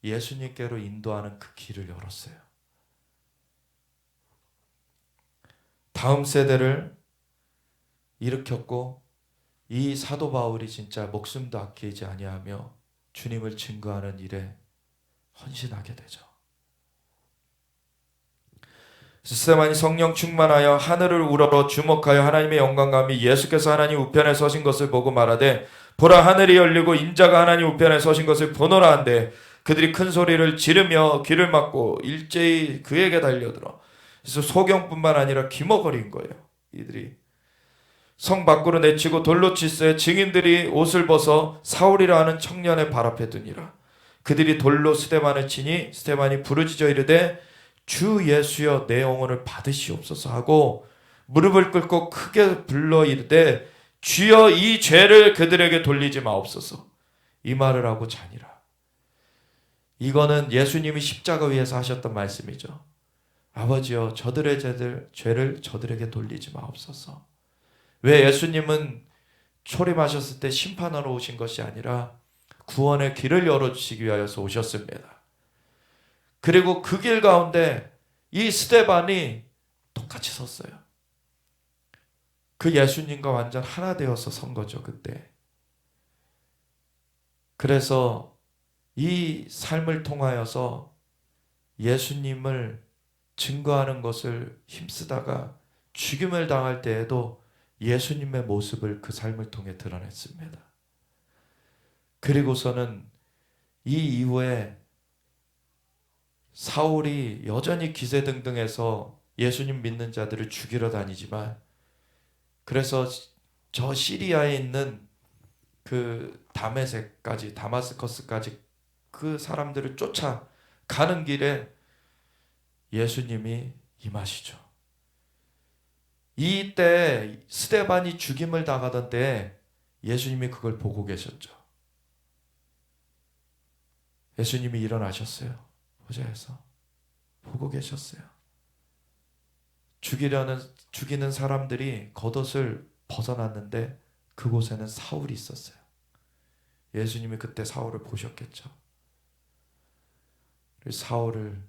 예수님께로 인도하는 그 길을 열었어요. 다음 세대를 일으켰고, 이 사도 바울이 진짜 목숨도 아끼지 아니하며 주님을 증거하는 일에 헌신하게 되죠. 스데반이 성령 충만하여 하늘을 우러러 주목하여 하나님의 영광과 및 예수께서 하나님 우편에 서신 것을 보고 말하되, 보라 하늘이 열리고 인자가 하나님 우편에 서신 것을 보노라 한데, 그들이 큰 소리를 지르며 귀를 막고 일제히 그에게 달려들어 그래서 소경뿐만 아니라 기머거린 거예요. 이들이 성 밖으로 내치고 돌로 치세 증인들이 옷을 벗어 사울이라 하는 청년의 발 앞에 두니라. 그들이 돌로 스데반을 치니 스데반이 부르짖어 이르되 주 예수여 내 영혼을 받으시옵소서 하고 무릎을 꿇고 크게 불러 이르되 주여 이 죄를 그들에게 돌리지 마옵소서. 이 말을 하고 자니라. 이거는 예수님이 십자가 위에서 하셨던 말씀이죠. 아버지여 저들의 죄를 저들에게 돌리지 마옵소서. 왜 예수님은 초림하셨을 때 심판하러 오신 것이 아니라 구원의 길을 열어주시기 위하여서 오셨습니다. 그리고 그 길 가운데 이 스데반이 똑같이 섰어요. 그 예수님과 완전 하나 되어서 선 거죠, 그때. 그래서 이 삶을 통하여서 예수님을 증거하는 것을 힘쓰다가 죽임을 당할 때에도 예수님의 모습을 그 삶을 통해 드러냈습니다. 그리고서는 이 이후에 사울이 여전히 기세등등해서 예수님 믿는 자들을 죽이러 다니지만, 그래서 저 시리아에 있는 그 다마스커스까지 그 사람들을 쫓아가는 길에 예수님이 임하시죠. 이때 스데반이 죽임을 당하던 때 예수님이 그걸 보고 계셨죠. 예수님이 일어나셨어요. 보좌에서 보고 계셨어요. 죽이는 사람들이 겉옷을 벗어났는데 그곳에는 사울이 있었어요. 예수님이 그때 사울을 보셨겠죠. 사울을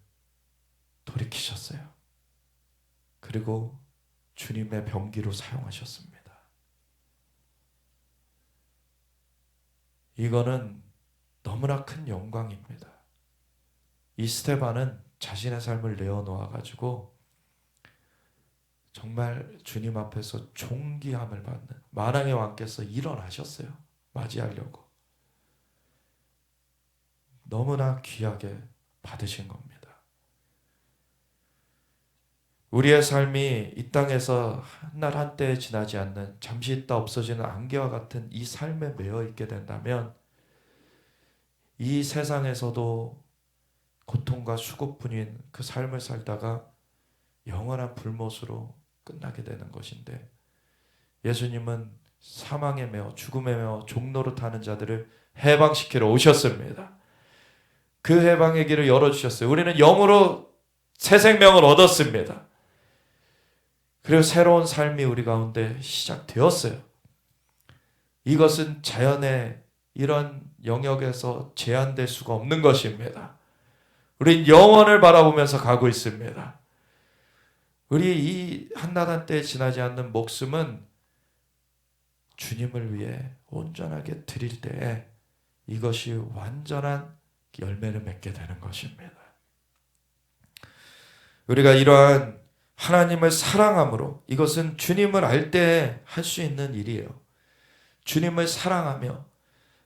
돌이키셨어요. 그리고 주님의 병기로 사용하셨습니다. 이거는 너무나 큰 영광입니다. 이 스데반은 자신의 삶을 내어놓아가지고 정말 주님 앞에서 존귀함을 받는 만왕의 왕께서 일어나셨어요. 맞이하려고. 너무나 귀하게 받으신 겁니다. 우리의 삶이 이 땅에서 한날 한때에 지나지 않는 잠시 있다 없어지는 안개와 같은 이 삶에 매여 있게 된다면 이 세상에서도 고통과 수고뿐인 그 삶을 살다가 영원한 불못으로 끝나게 되는 것인데, 예수님은 사망에 매어 죽음에 매어 종로로 타는 자들을 해방시키러 오셨습니다. 그 해방의 길을 열어주셨어요. 우리는 영으로 새 생명을 얻었습니다. 그리고 새로운 삶이 우리 가운데 시작되었어요. 이것은 자연의 이런 영역에서 제한될 수가 없는 것입니다. 우린 영원을 바라보면서 가고 있습니다. 우리 이 한낮 한때에 지나지 않는 목숨은 주님을 위해 온전하게 드릴 때에 이것이 완전한 열매를 맺게 되는 것입니다. 우리가 이러한 하나님을 사랑함으로, 이것은 주님을 알 때 할 수 있는 일이에요. 주님을 사랑하며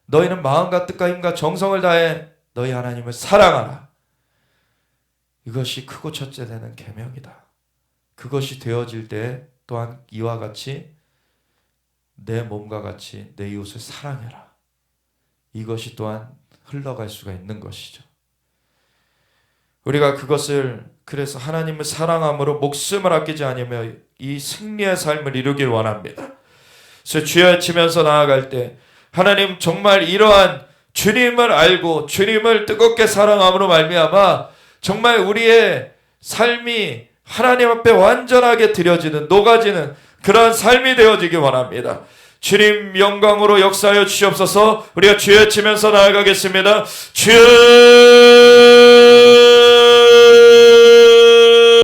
너희는 마음과 뜻과 힘과 정성을 다해 너희 하나님을 사랑하라. 이것이 크고 첫째 되는 계명이다. 그것이 되어질 때 또한 이와 같이 내 몸과 같이 내 이웃을 사랑해라. 이것이 또한 흘러갈 수가 있는 것이죠. 우리가 그것을 그래서 하나님을 사랑함으로 목숨을 아끼지 않으며 이 승리의 삶을 이루길 원합니다. 그래서 주여 외치면서 나아갈 때 하나님 정말 이러한 주님을 알고 주님을 뜨겁게 사랑함으로 말미암아 정말 우리의 삶이 하나님 앞에 완전하게 드려지는, 녹아지는 그러한 삶이 되어지기 원합니다. 주님 영광으로 역사하여 주시옵소서. 우리가 주여 외치면서 나아가겠습니다. 주여